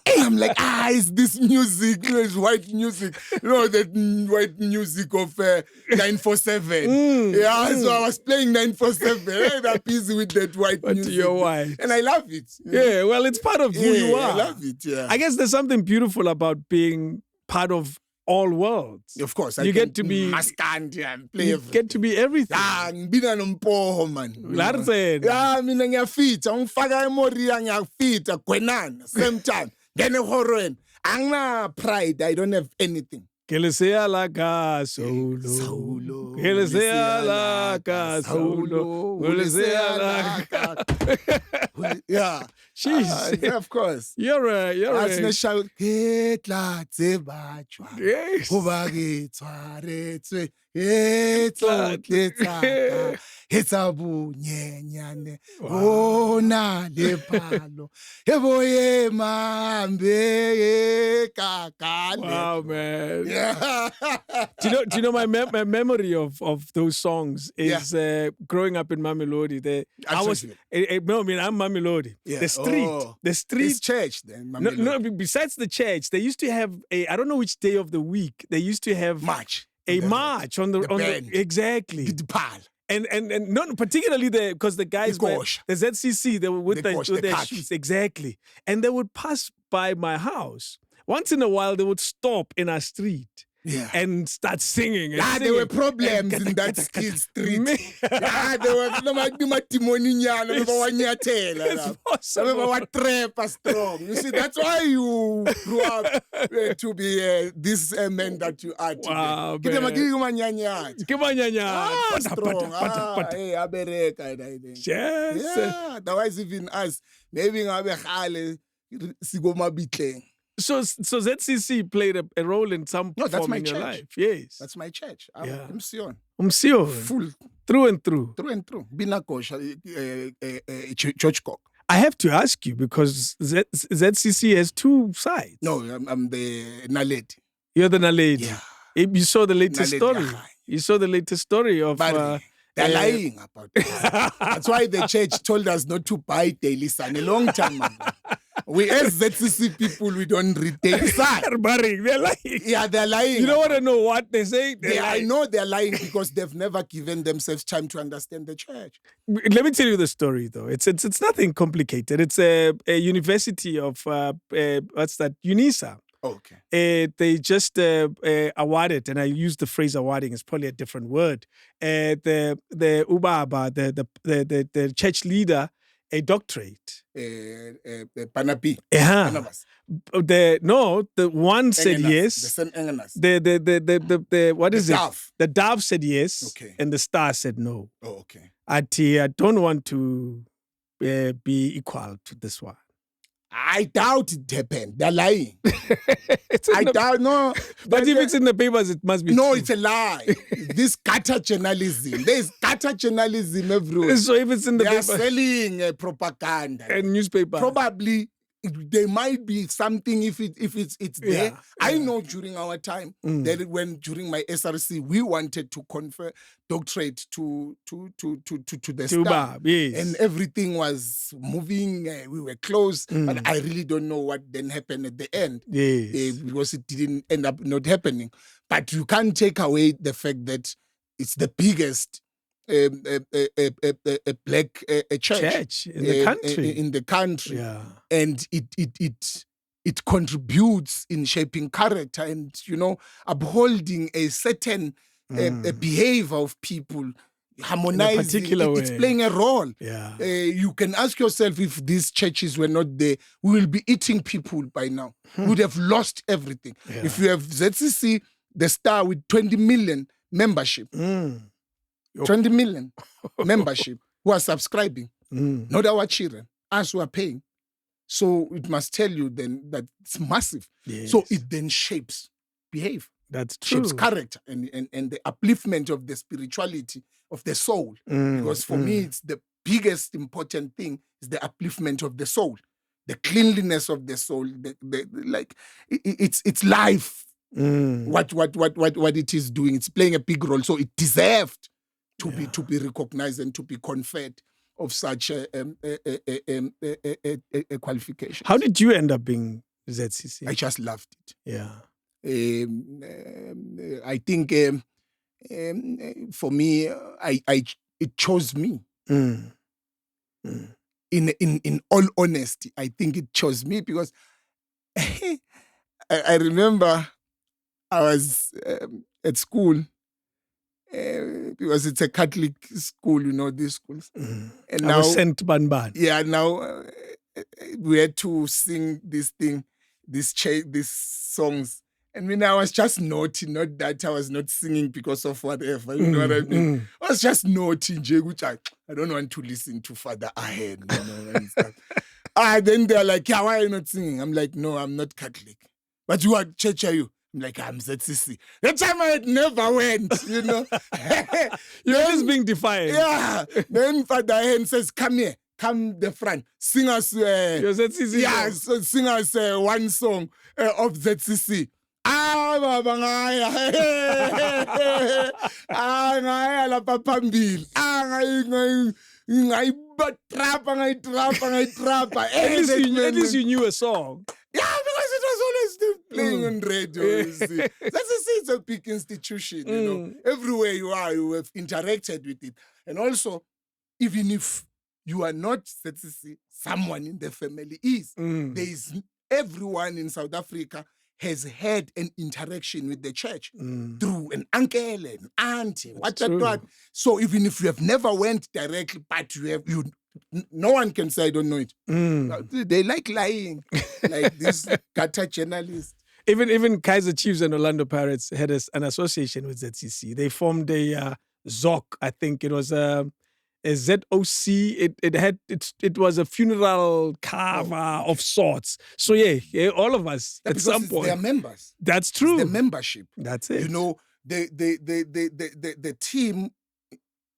Hey, I'm like, it's this music, it's white music. You know, that white music of 947. Yeah, so I was playing 947. Hey, I'm busy with that white But music. you're white. And I love it. Yeah, well, it's part of who you are. I love it, yeah. I guess there's something beautiful about being part of all worlds. Of course, you get to be stand and play. You get to be everything. Ngibina nompoho man. Larsen. Yeah, mina ngiyafita, ungifaka emoria ngiyafita gwenana same time. Ngene horror. Angina pride, I don't have anything. Que le sea la Saulo. Saulo. Que le sea la Saulo. Que le sea la Yeah. Jeez. Yeah, of course. You're a shout. Yes. Nyenyane ona lepalo eboye mambe kakale. Wow, man. Yeah. Do you know my memory of those songs is growing up in Mamelodi. I'm Mamelodi. Yeah. The street. It's church then. No, besides the church, they used to have I don't know which day of the week, they used to have march. March on the exactly. And not particularly because the guys were the ZCC, they were with their shoes, exactly. And they would pass by my house. Once in a while, they would stop in our street. Yeah. And start singing. There were problems in that street. There were strong. You see, that's why you grew up to be this man that you are today. Wow, Strong. Yes. Yeah, otherwise even us, maybe So ZCC played a role in some form in your life. Yes. That's my church. Mcebo. Full. Through and through. Binakosha, church cock. I have to ask you because ZCC has two sides. No, I'm the Naledi. You're the Naledi. Yeah. You saw the latest Naledi story. Yahai. You saw the latest story of... they're lying about it. That's why the church told us not to buy Daily Sun a long time ago. We as ZCC people, we don't read Daily Sun. They're lying. Yeah, they're lying. You don't want to know what they say? I know they're lying because they've never given themselves time to understand the church. Let me tell you the story, though. It's nothing complicated. It's a university of, what's that, UNISA. Okay. They just awarded, and I use the phrase awarding, it's probably a different word. The Ubaba, the church leader, a doctorate. Panapi. The one said yes. The what is it? The dove said yes. Okay. And the star said no. Oh, okay. I don't want to be equal to this one. I doubt it happened. They're lying. No. But if it's in the papers, it must be no, true. It's a lie. This gutter journalism. There's gutter journalism everywhere. So if it's in the papers. They are selling propaganda. And newspaper. Probably there might be something if it's there. Yeah. I know during our time that during my SRC we wanted to confer doctorate to the staff, yes. And everything was moving. We were close, but I really don't know what then happened at the end. Yes. Because it didn't end up not happening. But you can't take away the fact that it's the biggest a black church in the country. Yeah. And it contributes in shaping character and upholding a certain a behavior of people, harmonizing. It's playing a role. Yeah. You can ask yourself if these churches were not there, we will be eating people by now. We would have lost everything. Yeah. If you have ZCC, the Star with 20 million membership. 20 million membership who are subscribing, not our children, us who are paying. So it must tell you then that it's massive. Yes. So it then shapes behavior. That's true. Shapes character and the upliftment of the spirituality of the soul. Because for me, it's the biggest important thing is the upliftment of the soul, the cleanliness of the soul. It's life. What it is doing, it's playing a big role. So it deserved to be recognized and to be conferred of such a qualification. How did you end up being ZCC? I just loved it. Yeah. I think for me, it chose me. In all honesty, I think it chose me because I remember I was at school because it's a Catholic school, these schools. And I was sent Banban. Yeah, now we had to sing these songs. And when I was just naughty, not that I was not singing because of whatever, you know what I mean? I was just naughty, which I don't want to listen to Father Ahen, and stuff. Then they're like, yeah, why are you not singing? I'm like, no, I'm not Catholic. But what church are you? I'm like, I'm ZCC. That time I had never went, You're always being defiant. Yeah. Then Father Ahen says, come here. Come the front, sing us. You're ZCC. Yeah, so sing us one song of ZCC. Ngaya lapha phambili. Ngayitrapa. At least you knew a song. Yeah, because it was always still playing on radio. You see. It's a big institution, Everywhere you are, you have interacted with it. And also, even if you are not ZCC, someone in the family is. There is everyone in South Africa has had an interaction with the church through an uncle, an auntie, what. So even if you have never went directly, but no one can say I don't know it. They like lying, like this gutter journalist. Even Kaizer Chiefs and Orlando Pirates had an association with ZCC. They formed a ZOC. I think it was a ZOC. It was a funeral carver of sorts. So yeah, all of us at some point. They are members. That's true. It's the membership. That's it. The team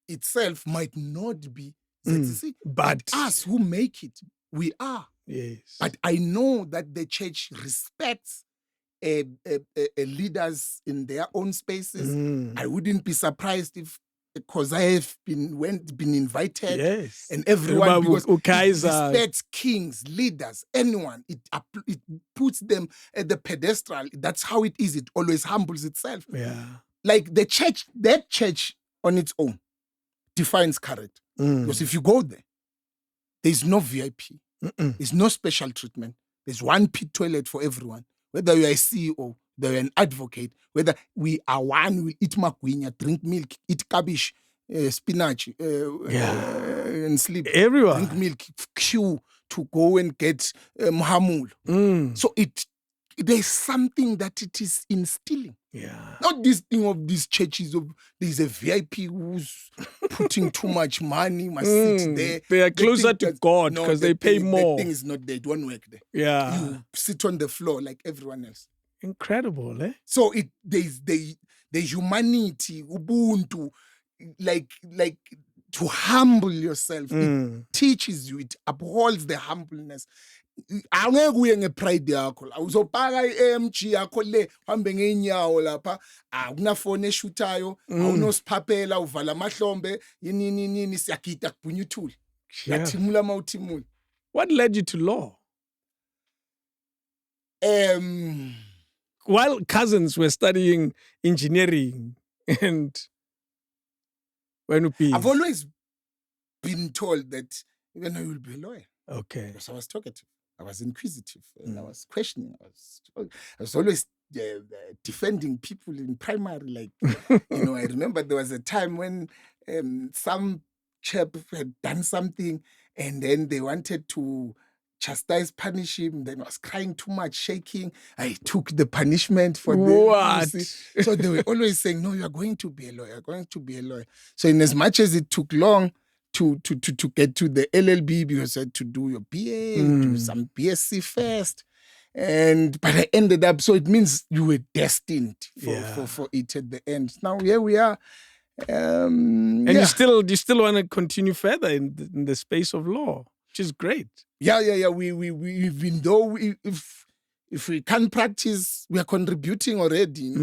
itself might not be ZCC, but us who make it, we are. Yes. But I know that the church respects leaders in their own spaces. I wouldn't be surprised if, because I have been invited, yes, and everyone, because it respects kings, leaders, anyone. It puts them at the pedestal. That's how it is. It always humbles itself. Yeah, like the church, that church on its own defines character. Because if you go there, there's no VIP. There's no special treatment. There's one pit toilet for everyone. Whether you are a CEO, whether you're an advocate, whether we are one, we eat magwinya, drink milk, eat cabbage, spinach, and sleep. Everyone. Drink milk, queue to go and get mhamul. So there's something that it is instilling. Yeah. Not this thing of these churches of there's a VIP who's putting too much money, must sit there. They are closer to God because they pay more. The thing is not there. It won't work there. Yeah. You sit on the floor like everyone else. Incredible, eh? So there's the humanity, Ubuntu, like to humble yourself. It teaches you, it upholds the humbleness. Angeke uye ngepride yakho la uzopaka iAMG yakho le hambe ngeenyawo lapha akunafone eshutayo awunosiphaphela uvala amahlombe yini siyagida kubhunya uthuli yathimula mawuthimula. What led you to law? While cousins were studying engineering and I've always been told that you will be a lawyer. Okay. Because I was talkative. I was inquisitive, and I was questioning. I was always defending people in primary. I remember there was a time when some chap had done something, and then they wanted to chastise, punish him. Then I was crying too much, shaking. I took the punishment for what? So they were always saying, "No, you are going to be a lawyer. You're going to be a lawyer." So in as much as it took long to get to the LLB, because you had to do your BA, do some BSc first. But I ended up, so it means you were destined for it at the end. Now here we are. And you still want to continue further in the space of law, which is great. Yeah. We even though if we can't practice, we are contributing already.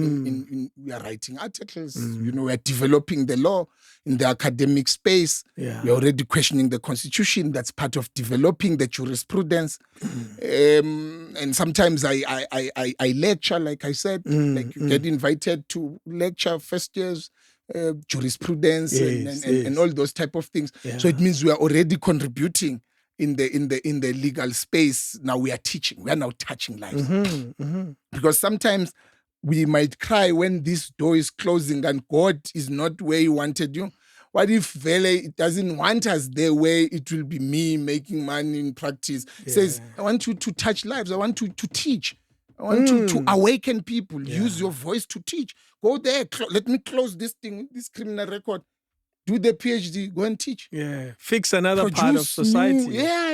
We are writing articles. We are developing the law in the academic space. Yeah. We are already questioning the constitution. That's part of developing the jurisprudence. And sometimes I lecture, like I said, like you get invited to lecture first years. Jurisprudence and all those type of things. Yeah. So it means we are already contributing in the legal space. Now we are teaching. We are now touching lives. Because sometimes we might cry when this door is closing and God is not where He wanted you. What if Vele doesn't want us there where it will be me making money in practice? Says, I want you to touch lives. I want you to teach. I want you to awaken people. Use your voice to teach. Go there. Let me close this thing, this criminal record. Do the PhD. Go and teach. Yeah. Fix another part of society.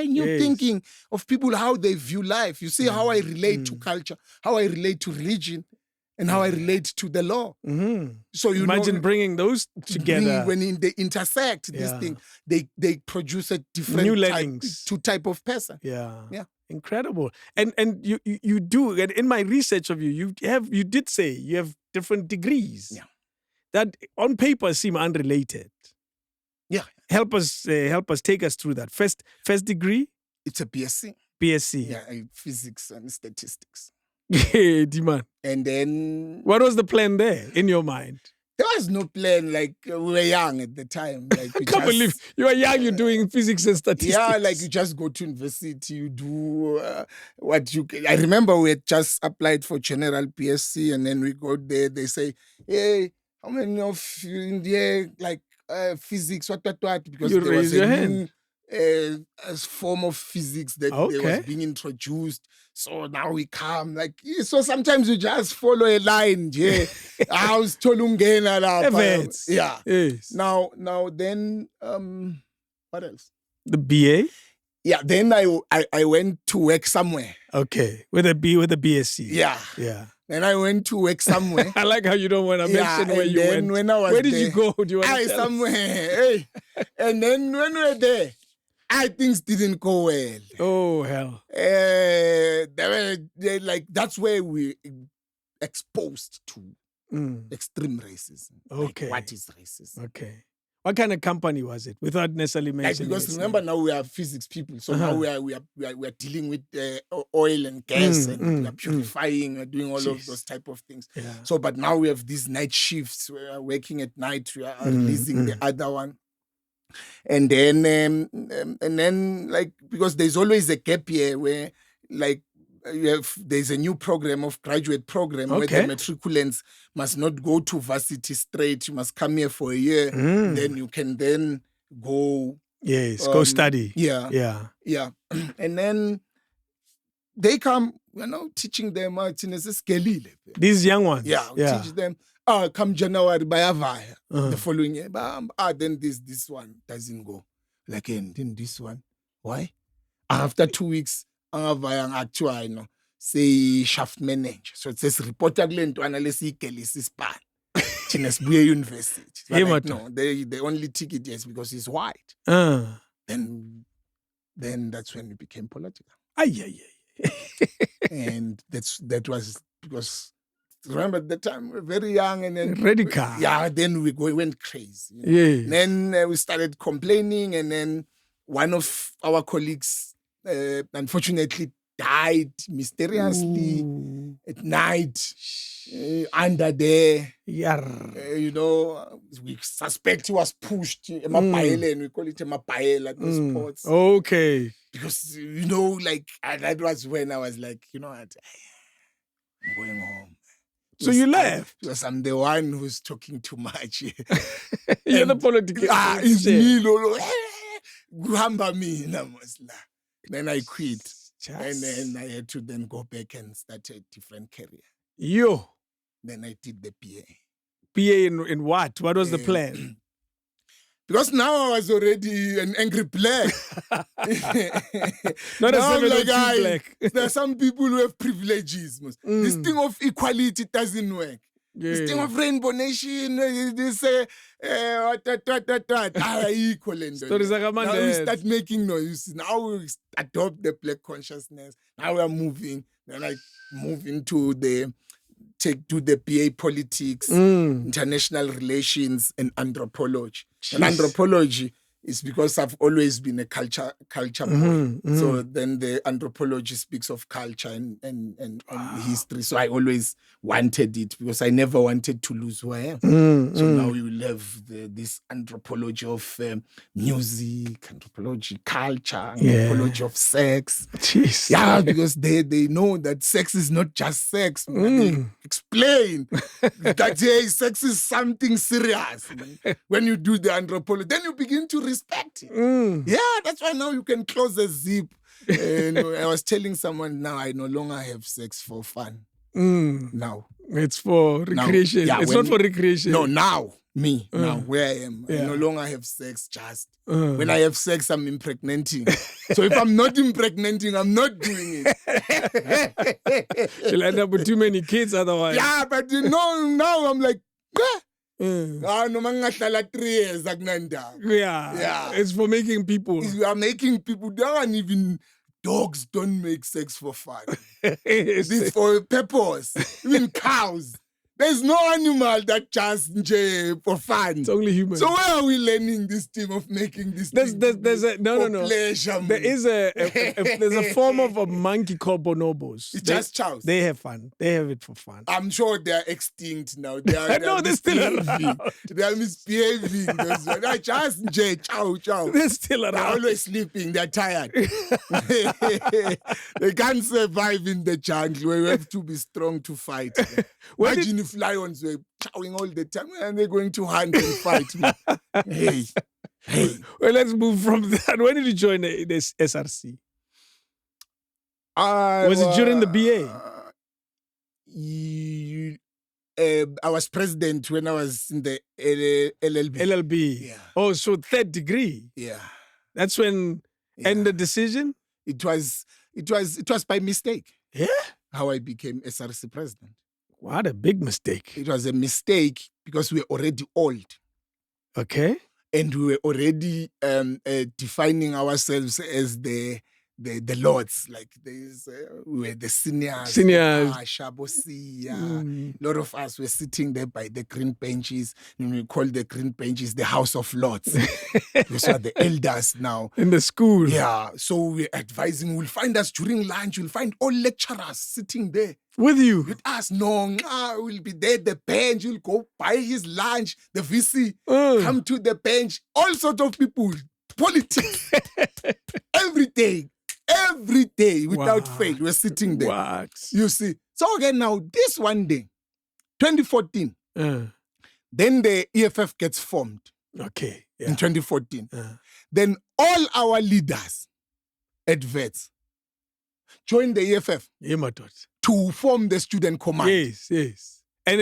New thinking of people, how they view life. You see how I relate to culture, how I relate to religion, and how I relate to the law. So imagine bringing those together. When they intersect, this thing, they produce a different new type of person. Yeah. Incredible. And you do, and in my research of you did say you have different degrees that on paper seem unrelated. Yeah. Help us take us through that. First degree? It's a BSc. BSc. Yeah, physics and statistics. Demand. And then what was the plan there in your mind? There was no plan. Like we were young at the time. Like I can't believe you were young. You're doing physics and statistics. Yeah, like you just go to university. You do what you. I remember we had just applied for general PSC, and then we go there. They say, "Hey, how many of you in there like physics? What? Because you there was your a hand. new form of physics that was being introduced. So now we come so sometimes you just follow a line. Yeah, I was Yes. Now then what else? The BA. Yeah. Then I went to work somewhere. Okay, with a BSc. Yeah. Then I went to work somewhere. I like how you don't want to mention where you went. When I was where did there, you go? Do you want to tell somewhere. Hey. And then when we were there, things didn't go well. Oh, hell. That's where we exposed to extreme racism. Okay. What is racism? Okay. What kind of company was it? Without necessarily mentioning because remember now we are physics people, so now we are dealing with oil and gas, and we are purifying, we're doing all of those type of things. Yeah. So, but now we have these night shifts. We are working at night. We are releasing the other one. And then because there's always a gap year where there's a new graduate program where the matriculants must not go to varsity straight. You must come here for a year. Then you can then go. Yes, go study. Yeah. And then they come, teaching them. These young ones. Yeah. Teach them. Come January, bayavaya. The following year, then this one doesn't go. Then this one. Why? After 2 weeks, actually, say shaft manager. So it says reporter to analyze this part. Chinesbuye University. No, the only ticket is because he's white. Then that's when we became political. And that was because. Remember at the time we were very young, and then radical. Then we went crazy. Yes. Then we started complaining, and then one of our colleagues unfortunately died mysteriously at night under there. We suspect he was pushed. We call it a those spots. Okay. Because that was when I was like, what, I'm going home. So you left? Because I'm the one who's talking too much. You're the political. It's me, Lolo. Then I quit. And then I had to then go back and start a different career. Then I did the PA. PA in what? What was the plan? Because now I was already an angry black. Not a Now I'm 702 black. there are some people who have privileges. This thing of equality doesn't work. This thing of Rainbow Nation, this equal. Stories like Now we Amanda. start making noise. Now we adopt the black consciousness. Now we are moving. Then I move into the BA politics, international relations, and anthropology. And anthropology is because I've always been a culture boy. So then the anthropology speaks of culture and history. So I always wanted it because I never wanted to lose who I am. So now we will have this anthropology of music, anthropology, culture, anthropology of sex. Jeez. Yeah, because they know that sex is not just sex. They explain that sex is something serious. When you do the anthropology, then you begin to respect it. Yeah, that's why now you can close the zip. And I was telling someone now I no longer have sex for fun. Now. It's for recreation. Now, it's not for recreation. No, now. Now, where I am. I no longer have sex just. When I have sex, I'm impregnating. So if I'm not impregnating, I'm not doing it. You'll end up with too many kids otherwise. Yeah, but now I'm like, no mangahlala 3 years akunandaba. Yeah. It's for making people. You are making people down. Even dogs don't make sex for fun. It's for a purpose. Even cows. There's no animal that just for fun. It's only human. So where are we learning this thing of making this there's a no. pleasure? There is there's a form of a monkey called bonobos. It's just chows. They have fun. They have it for fun. I'm sure they're extinct now. They are they're still around. They are misbehaving. They're just chow. They're still around. They're always sleeping. They're tired. They can't survive in the jungle where you have to be strong to fight. Imagine if lions were chowing all the time and they're going to hunt and fight me. Hey. Well, let's move from that. When did you join this SRC? Was it during the BA? I was president when I was in the LLB. LLB. Yeah. Oh, so third degree. Yeah. That's when. Yeah. And the decision? It was by mistake. Yeah. How I became SRC president. What a big mistake. It was a mistake because we were already old. Okay. And we were already defining ourselves as the lords. Like we were the seniors. Shabosi. A lot of us were sitting there by the green benches. And we call the green benches the House of Lords. Those are the elders now. In the school. Yeah. So we're advising. We'll find us during lunch. You'll find all lecturers sitting there. With you? With us. No, we'll be there at the bench. You'll go buy his lunch. The VC come to the bench. All sorts of people. Politics. Every day, without fail, we're sitting there. What? You see. So again, now, this one day, 2014, then the EFF gets formed. Okay. Yeah. In 2014. Then all our leaders at VETS joined the EFF to form the student command. Yes. And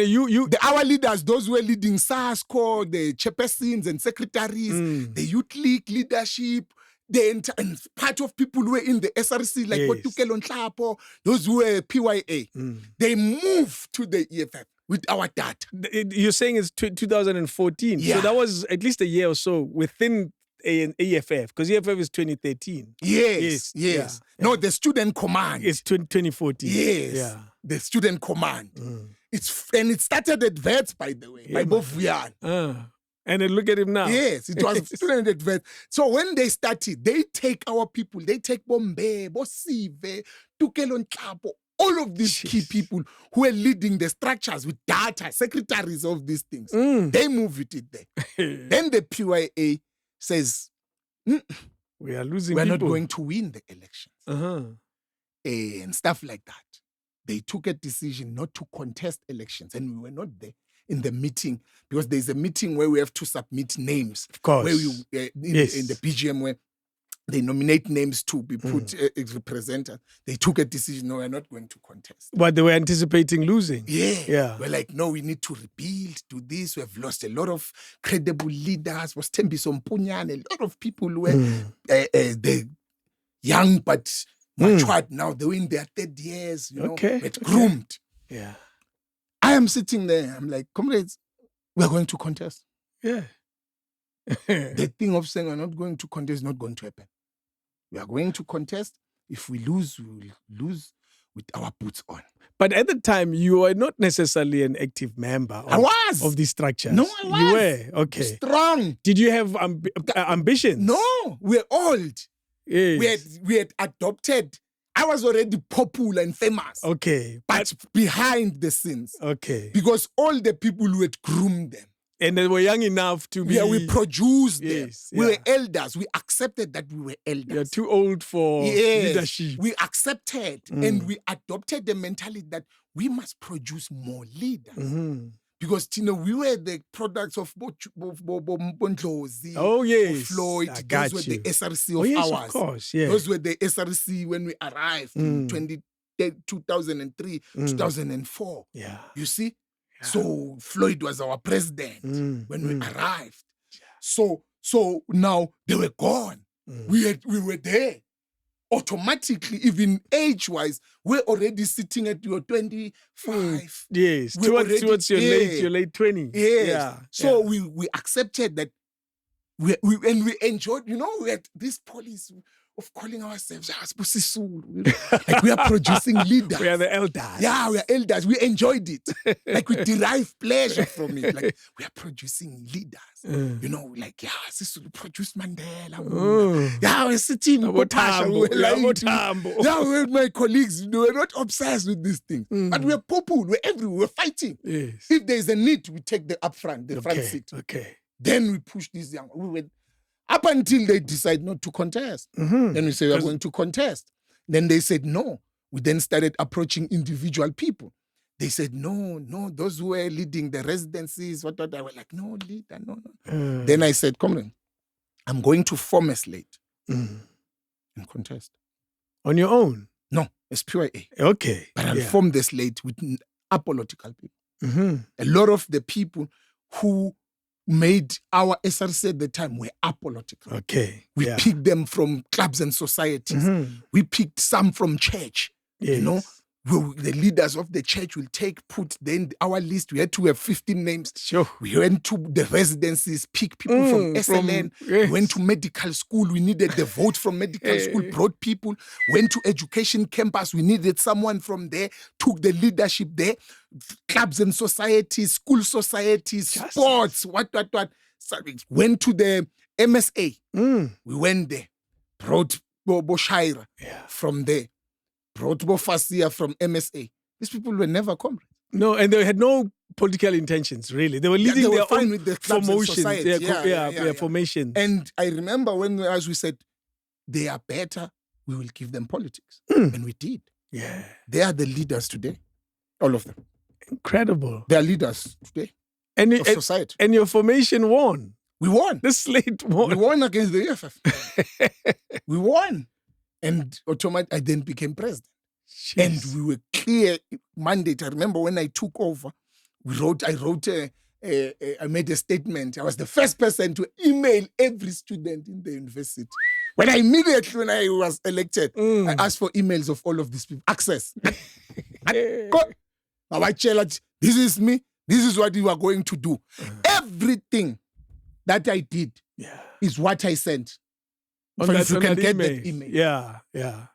our leaders, those who were leading SASCO, the chairpersons and secretaries, the youth league leadership, and part of people who were in the SRC, like Tukelo Nhlapo, those who were PYA, they moved to the EFF with our data. You're saying it's 2014. Yeah. So that was at least a year or so within an EFF, because EFF is 2013. Yes. Yeah. No, the student command. It's 2014. Yes. Yeah. The student command. It started at VETS, by the way, by Bob Vuyan. And then look at him now. Yes, it was student at VETS. So when they started, they take our people, they take Bombe, Bosive, Tukelo Nhlapo, all of these key people who are leading the structures with data, secretaries of these things. They move it there. Then the PYA says, we are losing we're people. not going to win the elections. And stuff like that. They took a decision not to contest elections, and we were not there in the meeting, because there's a meeting where we have to submit names. Of course. Where in the PGM, where They nominate names to be put as representatives. They took a decision, no, we're not going to contest. But they were anticipating losing. Yeah. We're like, no, we need to rebuild, do this. We have lost a lot of credible leaders. Was Tembiso Mpunyane, a lot of people who were they young but matured now. They were in their 30 years, you know, but groomed. Yeah. I am sitting there. I'm like, comrades, we're going to contest. Yeah. The thing of saying we're not going to contest is not going to happen. We are going to contest. If we lose, we will lose with our boots on. But at the time, you were not necessarily an active member of these structures. No, I was. You were? Okay. Strong. Did you have ambitions? No, we're old. Yes. We had adopted. I was already popular and famous. Okay. But behind the scenes. Okay. Because all the people who had groomed them. And they were young enough to be... Yeah, we produced them. Yes, we were elders. We accepted that we were elders. You're too old for leadership. We accepted and we adopted the mentality that we must produce more leaders. Mm-hmm. Because, we were the products of Bondlozi, oh, yes. of Floyd. Those were the SRC of ours. Of course, yeah. Those were the SRC when we arrived in 2003, 2004. Yeah. You see? So Floyd was our president when we arrived. So now they were gone. We were there. Automatically, even age-wise, we're already sitting at your 25. Yes, towards your late 20s. Yes. Yeah. So we accepted that we enjoyed, we had this policy of calling ourselves like we are producing leaders. We are the elders. Yeah, we are elders. We enjoyed it. Like we derive pleasure from it. Like we are producing leaders. This will produce Mandela. Yeah, we're sitting. Yeah, with my colleagues. We're not obsessed with these things. But we're popular. We're everywhere. We're fighting. Yes. If there's a need, we take the front seat. Okay. Then we push these young. We were up until they decide not to contest. Mm-hmm. Then we say we're going to contest. Then they said no. We then started approaching individual people. They said no, those who were leading the residencies, what. I were like, no, leader, no. Then I said, come on, I'm going to form a slate and contest. On your own? No, it's PYA. Okay. But I'll form the slate with apolitical people. Mm-hmm. A lot of the people who made our SRC at the time were apolitical. Okay. We picked them from clubs and societies. Mm-hmm. We picked some from church. Yes. The leaders of the church will put then our list. We had to have 15 names. Sure. We went to the residencies, pick people from SLN. We went to medical school. We needed the vote from medical school, brought people. Went to education campus. We needed someone from there, took the leadership there. Clubs and societies, school societies, sports, what. Went to the MSA. We went there. Brought Bobo Shaira from there. Brought Bofasia from MSA. These people were never comrades. No, and they had no political intentions, really. They were leading their own with the formations. Their formations. And I remember as we said, they are better, we will give them politics. And we did. Yeah. They are the leaders today. All of them. Incredible. They are leaders today of society. And your formation won. We won. The slate won. We won against the EFF. We won. And automatically, I then became president. Jeez. And we were clear mandate. I remember when I took over, I made a statement. I was the first person to email every student in the university. When I was elected, I asked for emails of all of these people. Access. This is me. This is what you are going to do. Everything that I did is what I sent. If you can get that email. Yeah.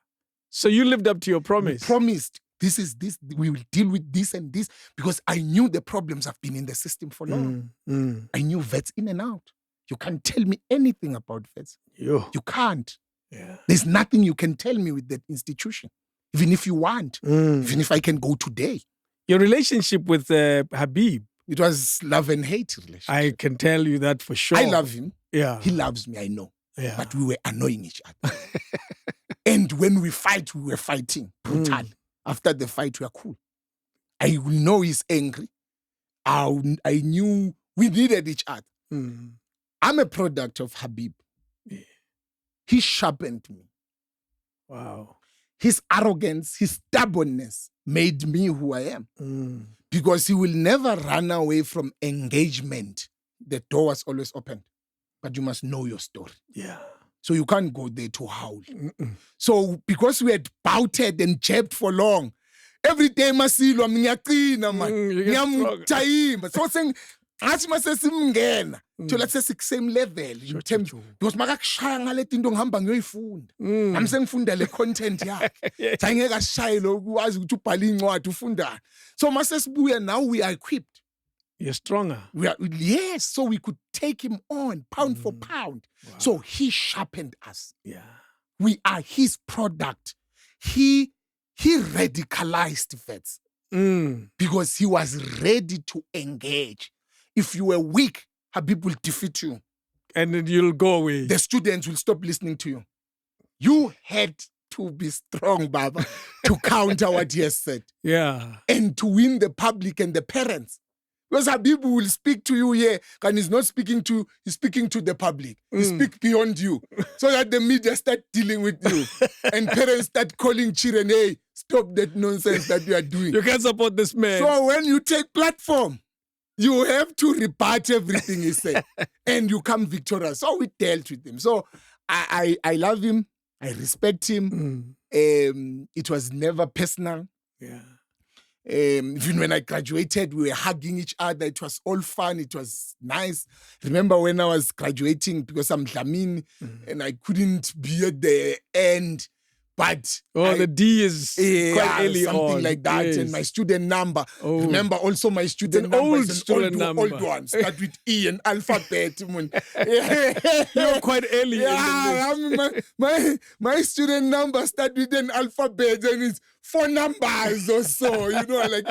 So you lived up to your promise. We promised, this, we will deal with this and this, because I knew the problems have been in the system for long. I knew vets in and out. You can't tell me anything about vets. You can't. Yeah. There's nothing you can tell me with that institution, even if you want, even if I can go today. Your relationship with Habib. It was love and hate relationship. I can tell you that for sure. I love him. Yeah. He loves me, I know. Yeah. But we were annoying each other. And when we fight, we were fighting brutal. After the fight, we are cool. I know he's angry. I knew we needed each other. I'm a product of Habib. Yeah. he sharpened me. Wow. His arrogance, his stubbornness made me who I am. Mm. Because he will never run away from engagement. The door was always open. But you must know your story. Yeah. So you can't go there to howl. Mm-mm. So because we had bouted and jabbed for long, every day masilwa ngiyaqina man. You get stronger. Ngiyamthayimba. So saying athi masesimngena thola sesame level in terms because makakushaya ngale tinto ngihamba ngiyoyifunda. Nami sengifunda le content yakhe. Sayingeke ashaye lokhu wazi ukuthi ubhala incwadi ufundani. So masesibuya now we are equipped. You're stronger. Yes, so we could take him on pound for pound. Wow. So he sharpened us. Yeah. We are his product. He radicalized vets because he was ready to engage. If you were weak, Habib will defeat you. And then you'll go away. The students will stop listening to you. You had to be strong, Baba, to counter what he has said. Yeah. And to win the public and the parents. Because Habib will speak to you here, and he's not speaking to, he's speaking to the public. He speaks beyond you. So that the media start dealing with you. And parents start calling children, hey, stop that nonsense that you are doing. You can't support this man. So when you take platform, you have to rebut everything he said. And you come victorious. So we dealt with him. So I love him. I respect him. It was never personal. Yeah. Even when I graduated, we were hugging each other. It was all fun. It was nice. Remember when I was graduating because I'm Dlamini and I couldn't be at the end. But the D is quite early something on. like that. Yes. And my student number. Oh. Remember also my student an number old is student an number. old one. Start with E and alphabet. You're quite early. Yeah, my student number start with an alphabet and it's 4 numbers or so. You know, like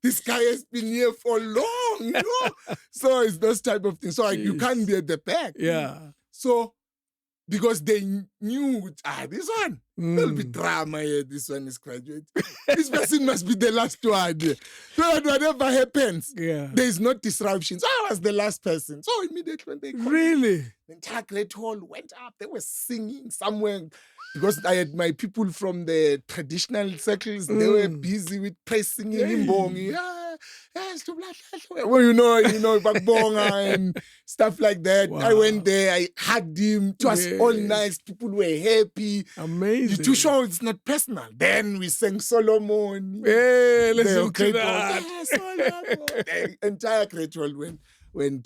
this guy has been here for long. You know? So it's those type of things. So you can't be at the back. Yeah. So because they knew, this one, there'll be drama here. This one is graduate. This person must be the last one. So that whatever happens, there is no disruption. So I was the last person. So immediately when they called Really? the entire great hall went up. They were singing somewhere. Because I had my people from the traditional circles, they were busy with praise singing imbongi. Well, you know, Bakbonga and stuff like that. Wow. I went there, I hugged him. It was all nice. People were happy. Amazing. To show it's not personal. Then we sang Solomon. Hey, listen to that. Solomon. The entire great hall went. What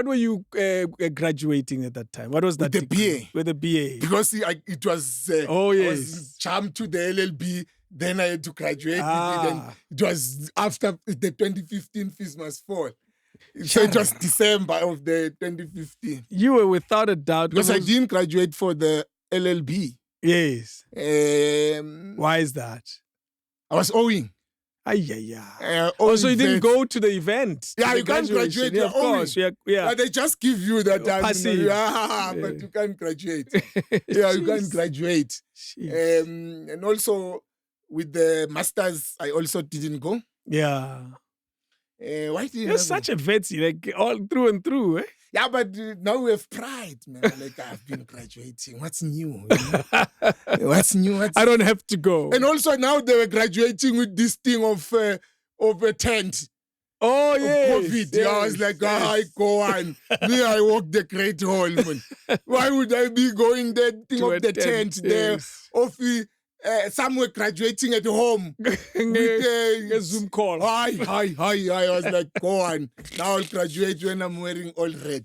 were you graduating at that time? What was that? With the BA. With the BA. Because it was. I was jumped to the LLB. Then I had to graduate. It was after the 2015 fees must fall. So it was December of the 2015. You were without a doubt. Because I didn't graduate for the LLB. Yes. Why is that? I was owing. So you didn't go to the event? Yeah, you can't graduate. Yeah, of course. Yeah. But they just give you that time. Passive. But you can't graduate. You can't graduate. And also with the masters, I also didn't go. Yeah. Why didn't You're such a vetsy, like all through and through, eh? Yeah, but now we have pride, man. Like, I've been graduating. What's new? You know? What's new? I don't have to go. And also now they were graduating with this thing of a tent. Oh, yeah. COVID. Yes, I was like, I go on. Me, I walk the great hall, man. Why would I be going there, thing of the tent there? Of some were graduating at home with a Zoom call. Hi. I was like, go on. Now I'll graduate when I'm wearing all red.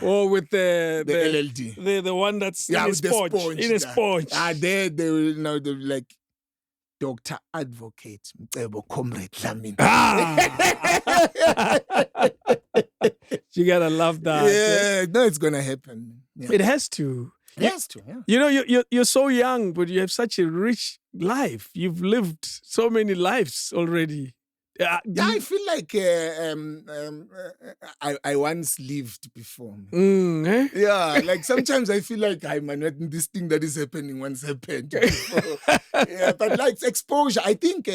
Or with the LLD. The one that's in a sponge. In a sponge. They will like, Dr. Advocate Mcebo Comrade Dlamini. You gotta love that. Yeah, no, it's gonna happen. Yeah. It has to. It has to, yeah. You know, you're so young, but you have such a rich life. You've lived so many lives already. I feel like I once lived before. Yeah, like sometimes I feel like this thing that is happening once happened before. Yeah, but like exposure, I think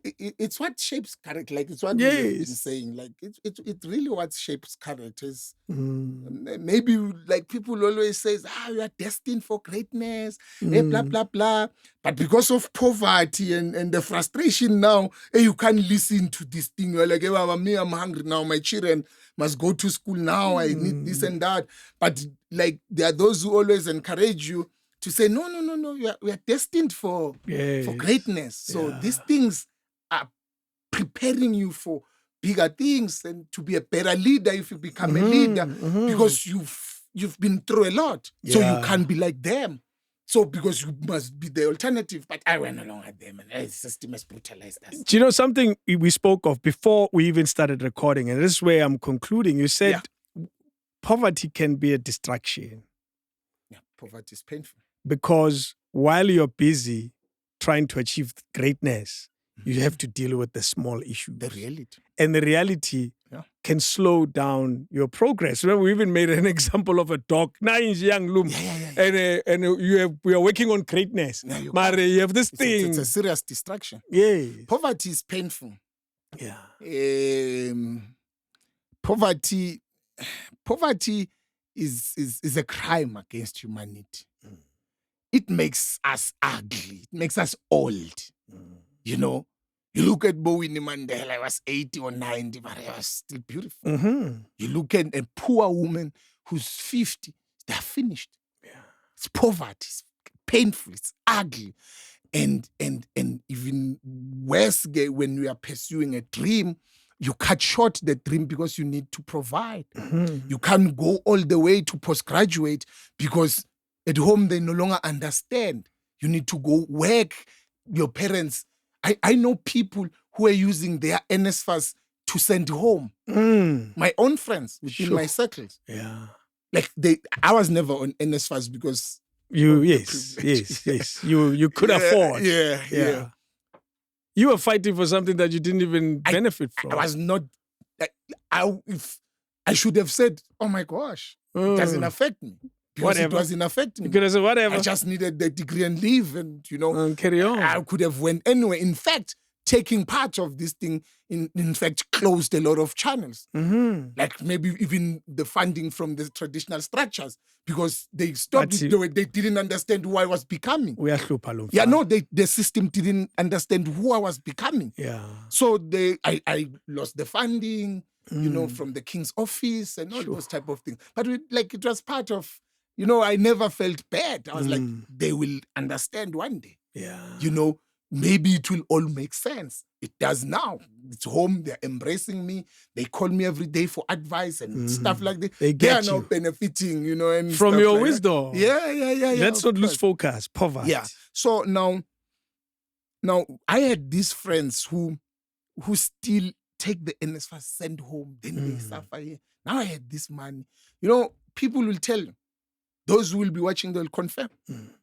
it's what shapes character. Like it's what we have been Yes. saying. Like it really what shapes characters. Mm. Maybe like people always says, you are destined for greatness, blah Mm. blah blah. But because of poverty and the frustration now, you can't listen to this thing. You're like, Mama, me, I'm hungry now. My children must go to school now. I need this and that. But like there are those who always encourage you to say, no. We are destined for greatness. So these things are preparing you for bigger things and to be a better leader if you become a leader because you've been through a lot. So you can't be like them. So because you must be the alternative. But I went along with them and the system has brutalized us. Do you know something we spoke of before we even started recording? And this is where I'm concluding. You said poverty can be a distraction. Yeah, poverty is painful. Because while you're busy trying to achieve greatness, you have to deal with the small issues. The reality. And the reality can slow down your progress. Remember, we even made an example of a dog. And we are working on greatness. But you have this thing. It's a serious distraction. Yeah. Poverty is painful. Yeah. Poverty is a crime against humanity. It makes us ugly. It makes us old. You know, you look at Winnie Mandela, I was 80 or 90, but I was still beautiful. You look at a poor woman who's 50, they're finished. Yeah. It's poverty. It's painful. It's ugly. And even worse, when we are pursuing a dream, you cut short the dream because you need to provide. You can't go all the way to postgraduate because at home they no longer understand. You need to go work. Your parents, I know people who are using their NSFAS to send home. My own friends within my circles. Yeah. Like I was never on NSFAS because yes. You could afford. Yeah. You were fighting for something that you didn't even benefit from. I was not. If I should have said, "Oh my gosh, it doesn't affect me." Because it wasn't affecting me. Because whatever. I just needed the degree and leave, and carry on. I could have went anywhere. In fact, taking part of this thing, in fact, closed a lot of channels. Like maybe even the funding from the traditional structures because they stopped it. They didn't understand who I was becoming. The system didn't understand who I was becoming. Yeah. So I lost the funding, from the King's office and all those type of things. But it was part of. I never felt bad. I was like, they will understand one day. Yeah. Maybe it will all make sense. It does now. It's home. They're embracing me. They call me every day for advice and stuff like that. They are now benefiting, and from your like wisdom. Yeah. Let's not lose focus. Poverty. Yeah. So now I had these friends who still take the NSFAS, send home, then they suffer here. Now I had this money. People will tell you. Those who will be watching, they'll confirm.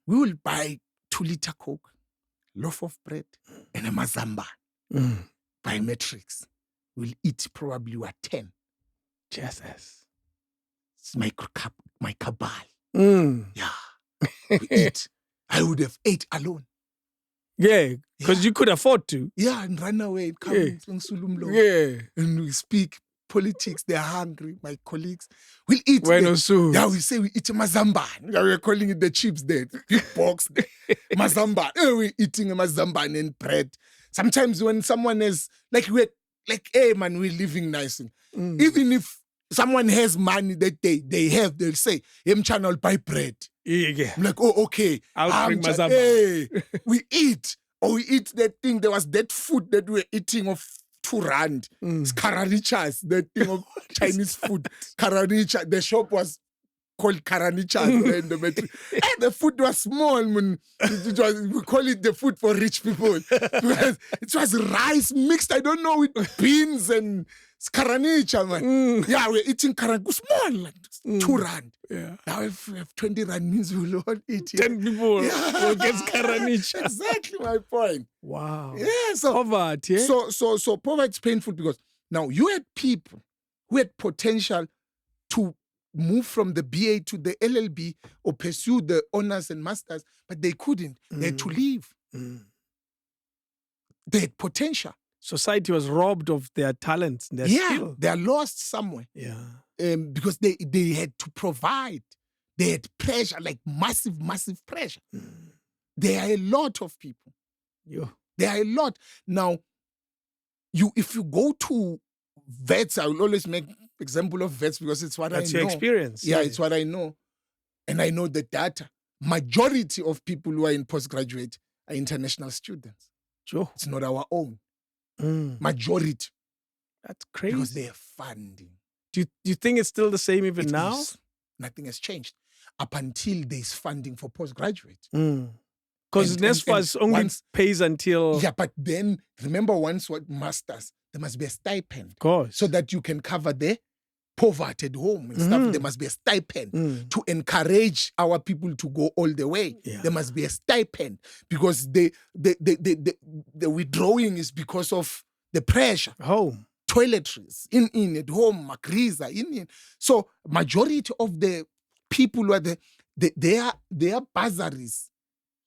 We will buy 2-liter Coke, loaf of bread, and a mazamba by Matrix. We'll eat probably 10. Jesus. It's my cabal. Yeah. We eat. I would have ate alone. Yeah, because you could afford to. Yeah, and run away. Come Yeah. And we speak politics. They're hungry. My colleagues will eat. Yeah, we say we eat mazambane. We're calling it the chips there. Big box. Mazambane. We're eating a mazambane and bread. Sometimes when someone is hey man, we're living nice. Even if someone has money that they'll say, Mchana, I'll buy bread. Yeah. I'm like, oh, okay. I'll bring mazambane. Hey, we eat. Or we eat that thing. There was that food that we were eating of 2 rand. It's karanichas, that thing of Chinese food. Karanicha. The shop was called karanichas in the metro. The food was small. Man. We call it the food for rich people. Because it was rice mixed, I don't know, with beans and karanicha, man. Yeah, we're eating karanicha. Small, like 2 rand. Yeah. Now if we have 20 rand means we will all eat. 10 people will get karanicha. Exactly my point. Wow. Yeah, so poverty. Yeah? So poverty is painful because now you had people who had potential to move from the BA to the LLB or pursue the honors and masters, but they couldn't. They had to leave. They had potential. Society was robbed of their talents, their skill. They are lost somewhere. Yeah. Because they had to provide. They had pressure, like massive, massive pressure. There are a lot of people. Yeah. There are a lot. Now, if you go to vets, I will always make example of vets because it's what That's I know. your experience. Yeah, yes. it's what I know. And I know the data. Majority of people who are in postgraduate are international students. Sure. It's not our own. Mm. Majority. That's crazy. Because they are funding. Do you think it's still the same even It now? is. Nothing has changed up until there's funding for postgraduate. Because NSFAS only pays until... Yeah, but then, remember once what masters, there must be a stipend. Of course. So that you can cover the poverty at home and stuff. There must be a stipend to encourage our people to go all the way. Yeah. There must be a stipend because the withdrawing is because of the pressure. Home. Toiletries, in at home, Magriza, in. So majority of the people who are their bursaries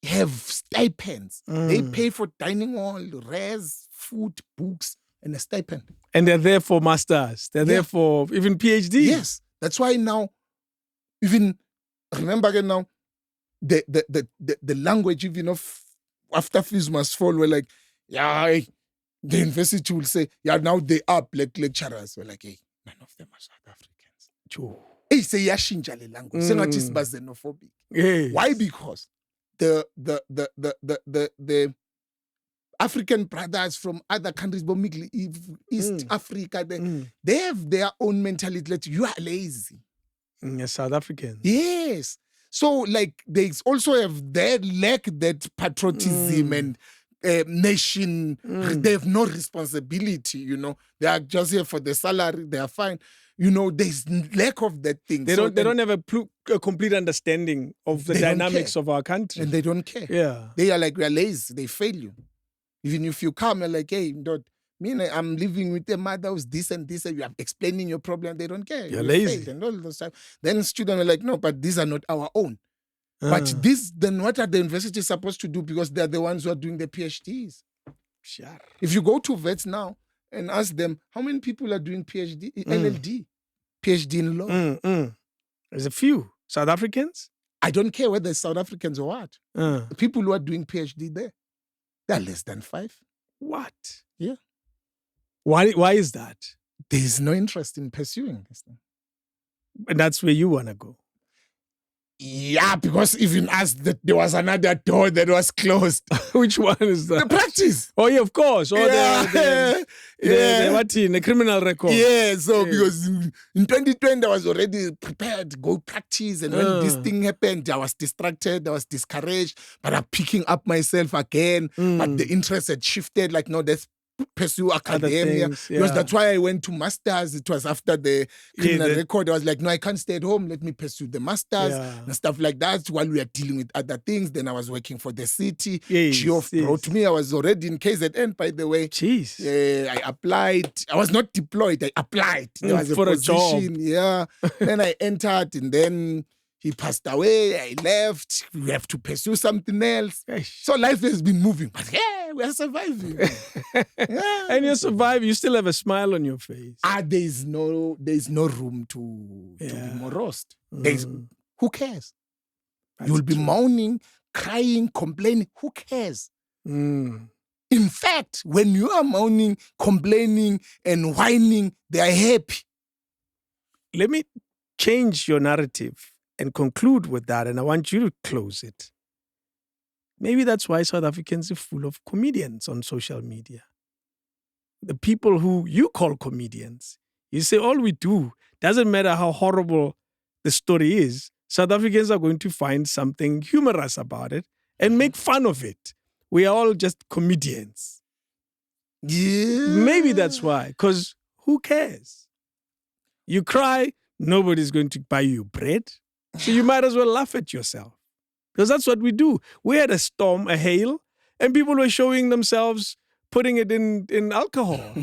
have stipends. They pay for dining hall, res, food, books, and a stipend. And they're there for masters. They're there for even PhD. Yes. That's why now, even remember again now, the language even of after fees must fall, we're like, yeah, the university will say, yeah, now they up like lecturers. We're like, hey, none of them are South Africans. True. Hey, say yashinja le language. Sengathi siba xenophobic. Yes. Why? Because the African brothers from other countries, but Middle East Africa, they have their own mentality. Like, you are lazy. Yes, South Africans. Yes. So, like, they also have their lack that patriotism and nation. They have no responsibility, you know. They are just here for the salary. They are fine. You know, there's lack of that thing. They don't have a complete understanding of the dynamics of our country. And they don't care. Yeah. They are like, we are lazy. They fail you. Even if you come and like, hey, I'm living with a mother who's this and this, and you are explaining your problem, they don't care. You're lazy. And all those stuff. Then students are like, no, but these are not our own. But then what are the universities supposed to do? Because they're the ones who are doing the PhDs. Sure. If you go to vets now and ask them, how many people are doing PhD, LLD, PhD in law? There's a few. South Africans? I don't care whether it's South Africans or what. The people who are doing PhD there, they're less than 5. What? Yeah. Why is that? There is no interest in pursuing this thing. And that's where you want to go. Yeah, because even as there was another door that was closed. Which one is that? The practice. Oh, yeah, of course. The criminal record. Yeah, so because in 2020, I was already prepared to go practice. And when this thing happened, I was distracted, I was discouraged. But I'm picking up myself again. But the interest had shifted. Like, no, let's pursue academia. Because that's why I went to masters. It was after the criminal record. I was like, no, I can't stay at home. Let me pursue the masters and stuff like that while we are dealing with other things. Then I was working for the city. Geoff brought me. I was already in KZN, by the way. Jeez. I applied. I was not deployed. I applied. There was for a job. position. Yeah. Then I entered and then he passed away. I left. We have to pursue something else. So life has been moving. But yeah, we are surviving. And you're surviving. You still have a smile on your face. There's no room to be morose. Who cares? You'll be moaning, crying, complaining. Who cares? In fact, when you are moaning, complaining, and whining, they are happy. Let me change your narrative and conclude with that, and I want you to close it. Maybe that's why South Africans are full of comedians on social media. The people who you call comedians, you say all we do, doesn't matter how horrible the story is, South Africans are going to find something humorous about it and make fun of it. We are all just comedians. Yeah. Maybe that's why, because who cares? You cry, nobody's going to buy you bread. So you might as well laugh at yourself. Because that's what we do. We had a storm, a hail, and people were showing themselves putting it in alcohol.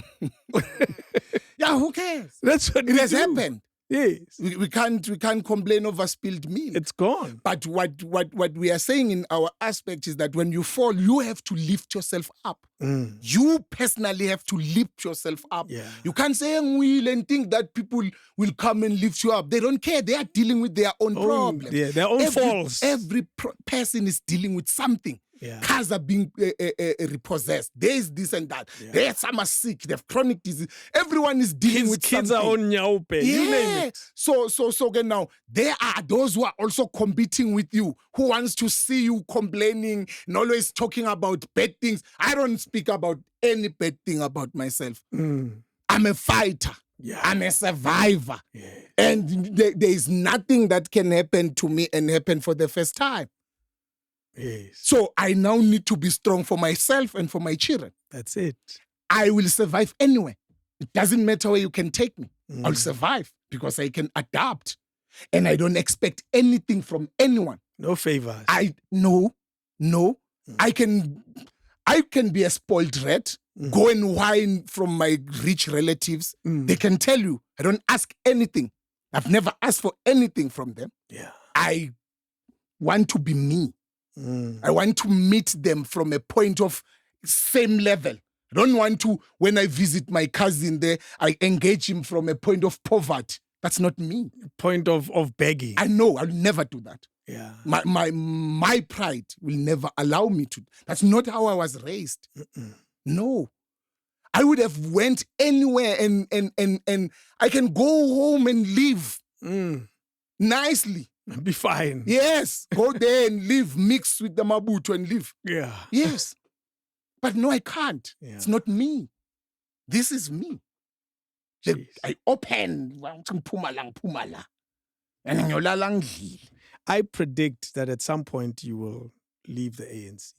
Yeah, who cares? That's what it has happened. Yes. We can't complain over spilled milk. It's gone. But what we are saying in our aspect is that when you fall, you have to lift yourself up. You personally have to lift yourself up. Yeah. You can't say will and think that people will come and lift you up. They don't care. They are dealing with their own problems. Yeah, their own falls. Every person is dealing with something. Yeah. Cars are being repossessed. There's this and that. Yeah. Some are sick. They have chronic disease. Everyone is dealing with kids something. are on nyaupe. You name it. So again now, there are those who are also competing with you, who wants to see you complaining and always talking about bad things. I don't speak about any bad thing about myself. I'm a fighter. Yeah. I'm a survivor. Yeah. And there is nothing that can happen to me and happen for the first time. Yes. So I now need to be strong for myself and for my children. That's it. I will survive anywhere. It doesn't matter where you can take me. I'll survive because I can adapt. And I don't expect anything from anyone. No favors. No. I can be a spoiled rat, go and whine from my rich relatives. They can tell you. I don't ask anything. I've never asked for anything from them. Yeah. I want to be me. I want to meet them from a point of same level. I don't want to, when I visit my cousin there, I engage him from a point of poverty. That's not me. Point of begging. I know, I'll never do that. Yeah. My pride will never allow me to. That's not how I was raised. No. I would have went anywhere and I can go home and live nicely. Be fine. Yes. Go there and live, mix with the Mabuto and live. Yeah. Yes. But no, I can't. Yeah. It's not me. This is me. I open. I predict that at some point you will leave the ANC.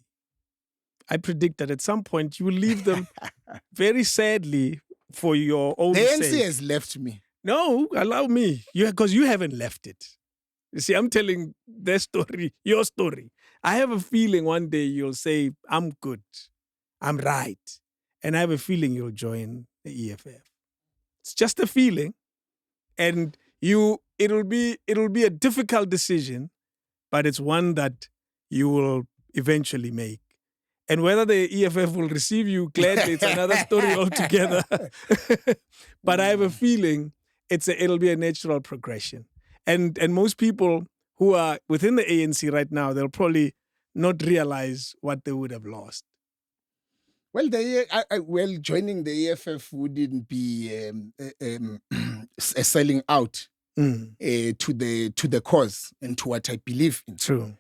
I predict that at some point you will leave them very sadly for your own The ANC sake. has left me. No, allow me. Because you haven't left it. You see, I'm telling their story, your story. I have a feeling one day you'll say, I'm good. I'm right. And I have a feeling you'll join the EFF. It's just a feeling. And it'll be a difficult decision, but it's one that you will eventually make. And whether the EFF will receive you gladly, it's another story altogether. But I have a feeling it'll be a natural progression. And most people who are within the ANC right now, they'll probably not realize what they would have lost. Well, joining the EFF wouldn't be selling out to the cause and to what I believe in. True.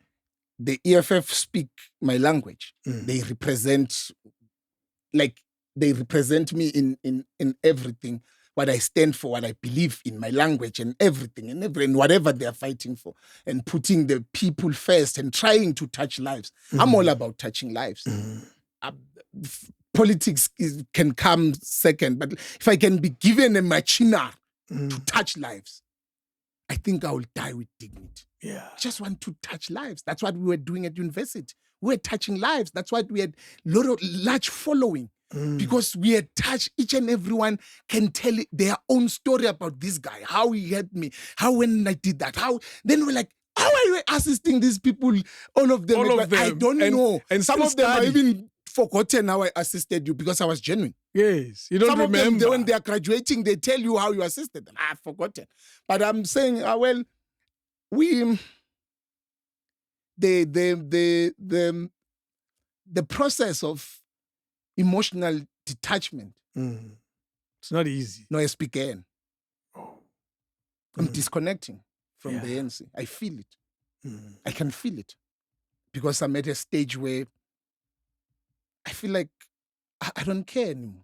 The EFF speak my language. They represent me in everything. What I stand for, what I believe in, my language and everything, and whatever they are fighting for, and putting the people first and trying to touch lives. I'm all about touching lives. Politics can come second, but if I can be given a machinery to touch lives, I think I will die with dignity. Yeah. I just want to touch lives. That's what we were doing at university. We were touching lives. That's why we had large following. Because we had touched, each and everyone can tell their own story about this guy, how he helped me, how when I did that, then we're like, how are you assisting these people? All of them. I don't know. And some of them are even forgotten how I assisted you because I was genuine. Yes, you don't some remember. Of them, when they are graduating, they tell you how you assisted them. I've forgotten. But I'm saying, the process of emotional detachment. It's not easy. No, it's began. I'm disconnecting from the ANC. I feel it. I can feel it. Because I'm at a stage where I feel like I don't care anymore.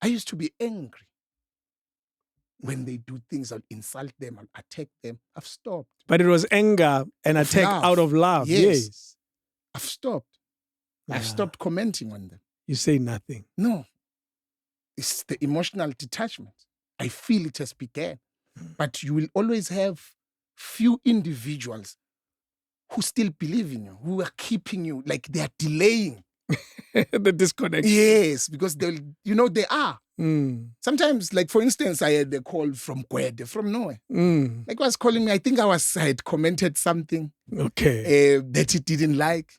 I used to be angry. When they do things, I'll insult them, I'll attack them. I've stopped. But it was anger and attack out of love. Yes. I've stopped. I've stopped commenting on them. You say nothing. No. It's the emotional detachment. I feel it has begun. But you will always have few individuals who still believe in you, who are keeping you, like they are delaying The disconnection. Yes, because they are. Mm. Sometimes, like for instance, I had a call from Gwede from nowhere. Mm. Like was calling me. I think I had commented something that he didn't like.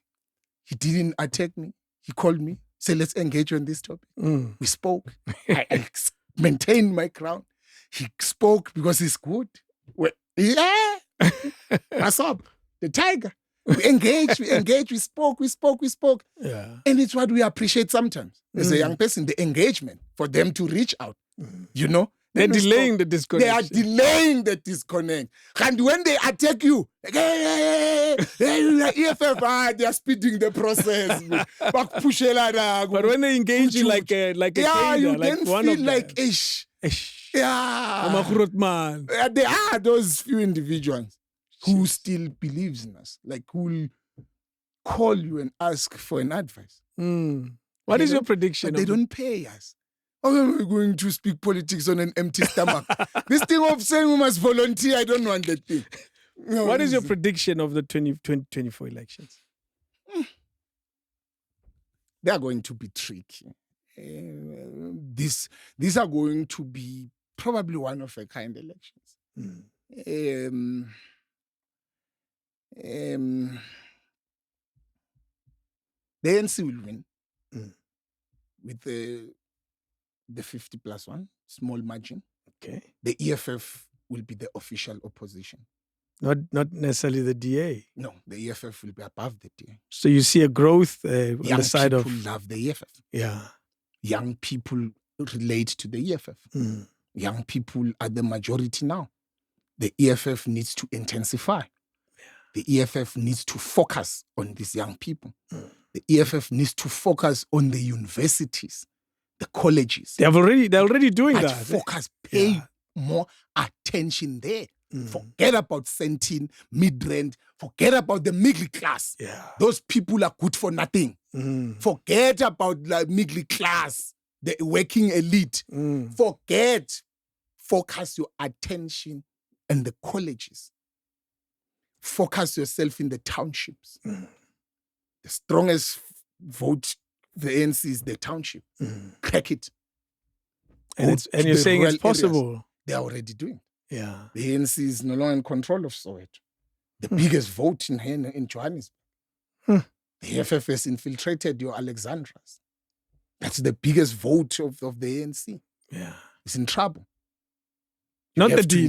He didn't attack me. He called me, said, let's engage on this topic. Mm. We spoke. I maintained my ground. He spoke because he's good. Yeah. What's up? The tiger. We engaged, we spoke. Yeah. And it's what we appreciate sometimes. As a young person, the engagement, for them to reach out. They're delaying the disconnection. They are delaying the disconnect. And when they attack you, like, hey, EFF, they are speeding the process. But when they engage you like a you like then one feel of like, them. yeah. I'm a Groot man. There are those few individuals who still believes in us, like who will call you and ask for an advice. What is your prediction? But they don't pay us. How am I going to speak politics on an empty stomach? This thing of saying we must volunteer, I don't want that thing. What is your prediction of the 2024 elections? They are going to be tricky. These are going to be probably one of a kind elections. The ANC will win with the 50+1 small margin. Okay. The EFF will be the official opposition. Not necessarily the DA. No, the EFF will be above the DA. So you see a growth on the side of... Young people love the EFF. Yeah. Young people relate to the EFF. Young people are the majority now. The EFF needs to intensify. The EFF needs to focus on these young people. The EFF needs to focus on the universities, the colleges. They're already doing that. Focus, pay more attention there. Forget about centine, mid-range. Forget about the middle class. Yeah. Those people are good for nothing. Forget about the middle class, the working elite. Forget. Focus your attention in the colleges. Focus yourself in the townships. The strongest vote the ANC is the township. Crack it. And you're saying it's possible. Areas. They're already doing. Yeah. The ANC is no longer in control of Soweto. The biggest vote in Johannesburg. The EFF has infiltrated your Alexandras. That's the biggest vote of the ANC. Yeah. It's in trouble. Not the DA.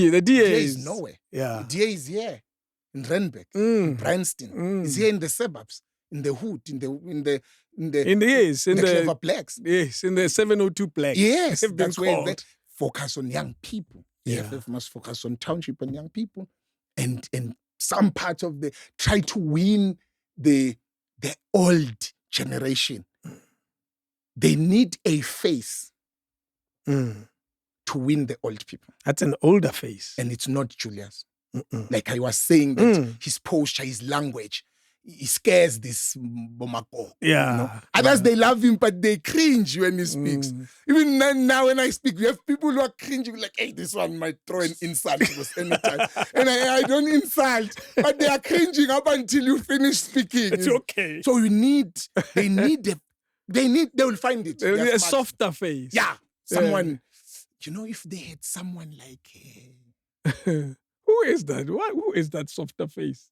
The DA is nowhere. Yeah. The DA is here in Randburg, in Bryanston. It's here in the suburbs, in the hood, in the clever blacks. Yes, in the 702 blacks. Yes, that's where they focus on young people. The EFF must focus on township and young people, and some part of try to win the old generation. They need a face to win the old people. That's an older face. And it's not Julius. Like I was saying, that his posture, his language, he scares this Bomako. Yeah. Others, they love him, but they cringe when he speaks. Even now when I speak, we have people who are cringing, like, hey, this one might throw an insult to us anytime. And I don't insult, but they are cringing up until you finish speaking. It's okay. So they will find it. A softer face. Yeah. Someone, if they had someone like... Who is that? Who is that softer face?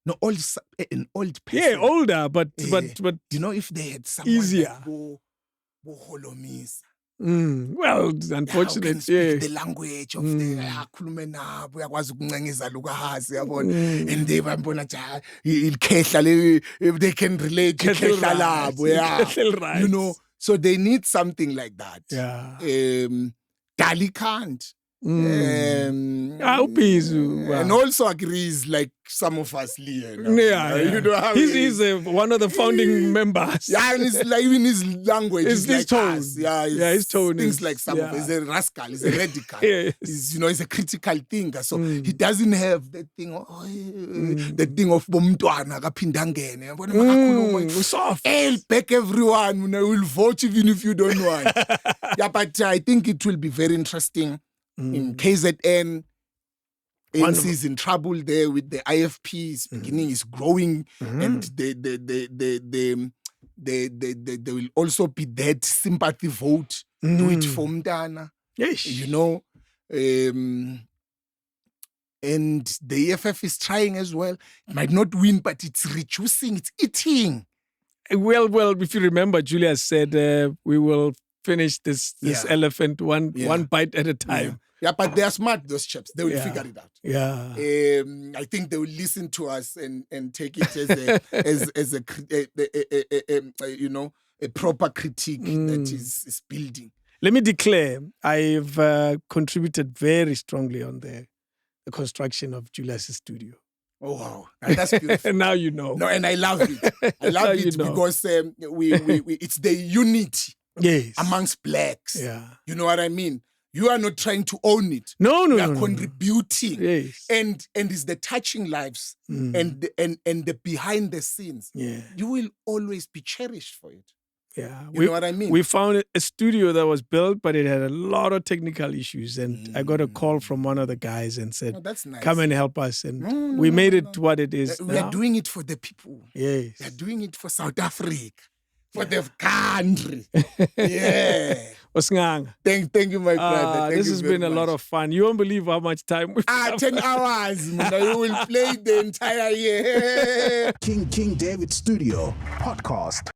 No, an old person. Yeah, older, but if they had someone easier. Like Bo Holomisa. Well, unfortunately, the language of the akhulume nabo uyakwazi ukuncengeza lukahazi yabona and they babona if they can relate to ikhehla labo so they need something like that. Dali can't. And also agrees like some of us here. He's one of the founding members. Yeah, and it's like even his language is his like tone. Us. Yeah, his tone things is like some of us. He's a rascal, he's a radical. He's a critical thinker. So he doesn't have that thing. The thing of bomntwana kaphindangene. Soft. I'll back everyone. We'll vote even if you don't want. Yeah, but I think it will be very interesting. In KZN, ANC is in trouble there with the IFPs. Beginning is growing, and the there will also be that sympathy vote. Do it for Mtana. Yes. You know. And the EFF is trying as well. It might not win, but it's reducing, it's eating. Well, if you remember, Julia said we will finish this elephant one bite at a time. Yeah, but they're smart, those chaps. They will figure it out. Yeah. I think they will listen to us and take it as a proper critique that is building. Let me declare, I've contributed very strongly on the construction of Julius' studio. Oh wow, that's beautiful. And now you know. No, and I love it. I love it because we it's the unity amongst blacks. Yeah, you know what I mean. You are not trying to own it. No. You are contributing. Yes. And it's the touching lives and the behind the scenes. Yeah. You will always be cherished for it. Yeah. You know what I mean? We found a studio that was built, but it had a lot of technical issues. And I got a call from one of the guys and said, that's nice. Come and help us. And we made it what it is We now. are doing it for the people. Yes. We are doing it for South Africa. For the country. Yeah. Thank you, my brother. This has been a lot of fun. You won't believe how much time we've 10 hours. You will play the entire year. King David Studio Podcast.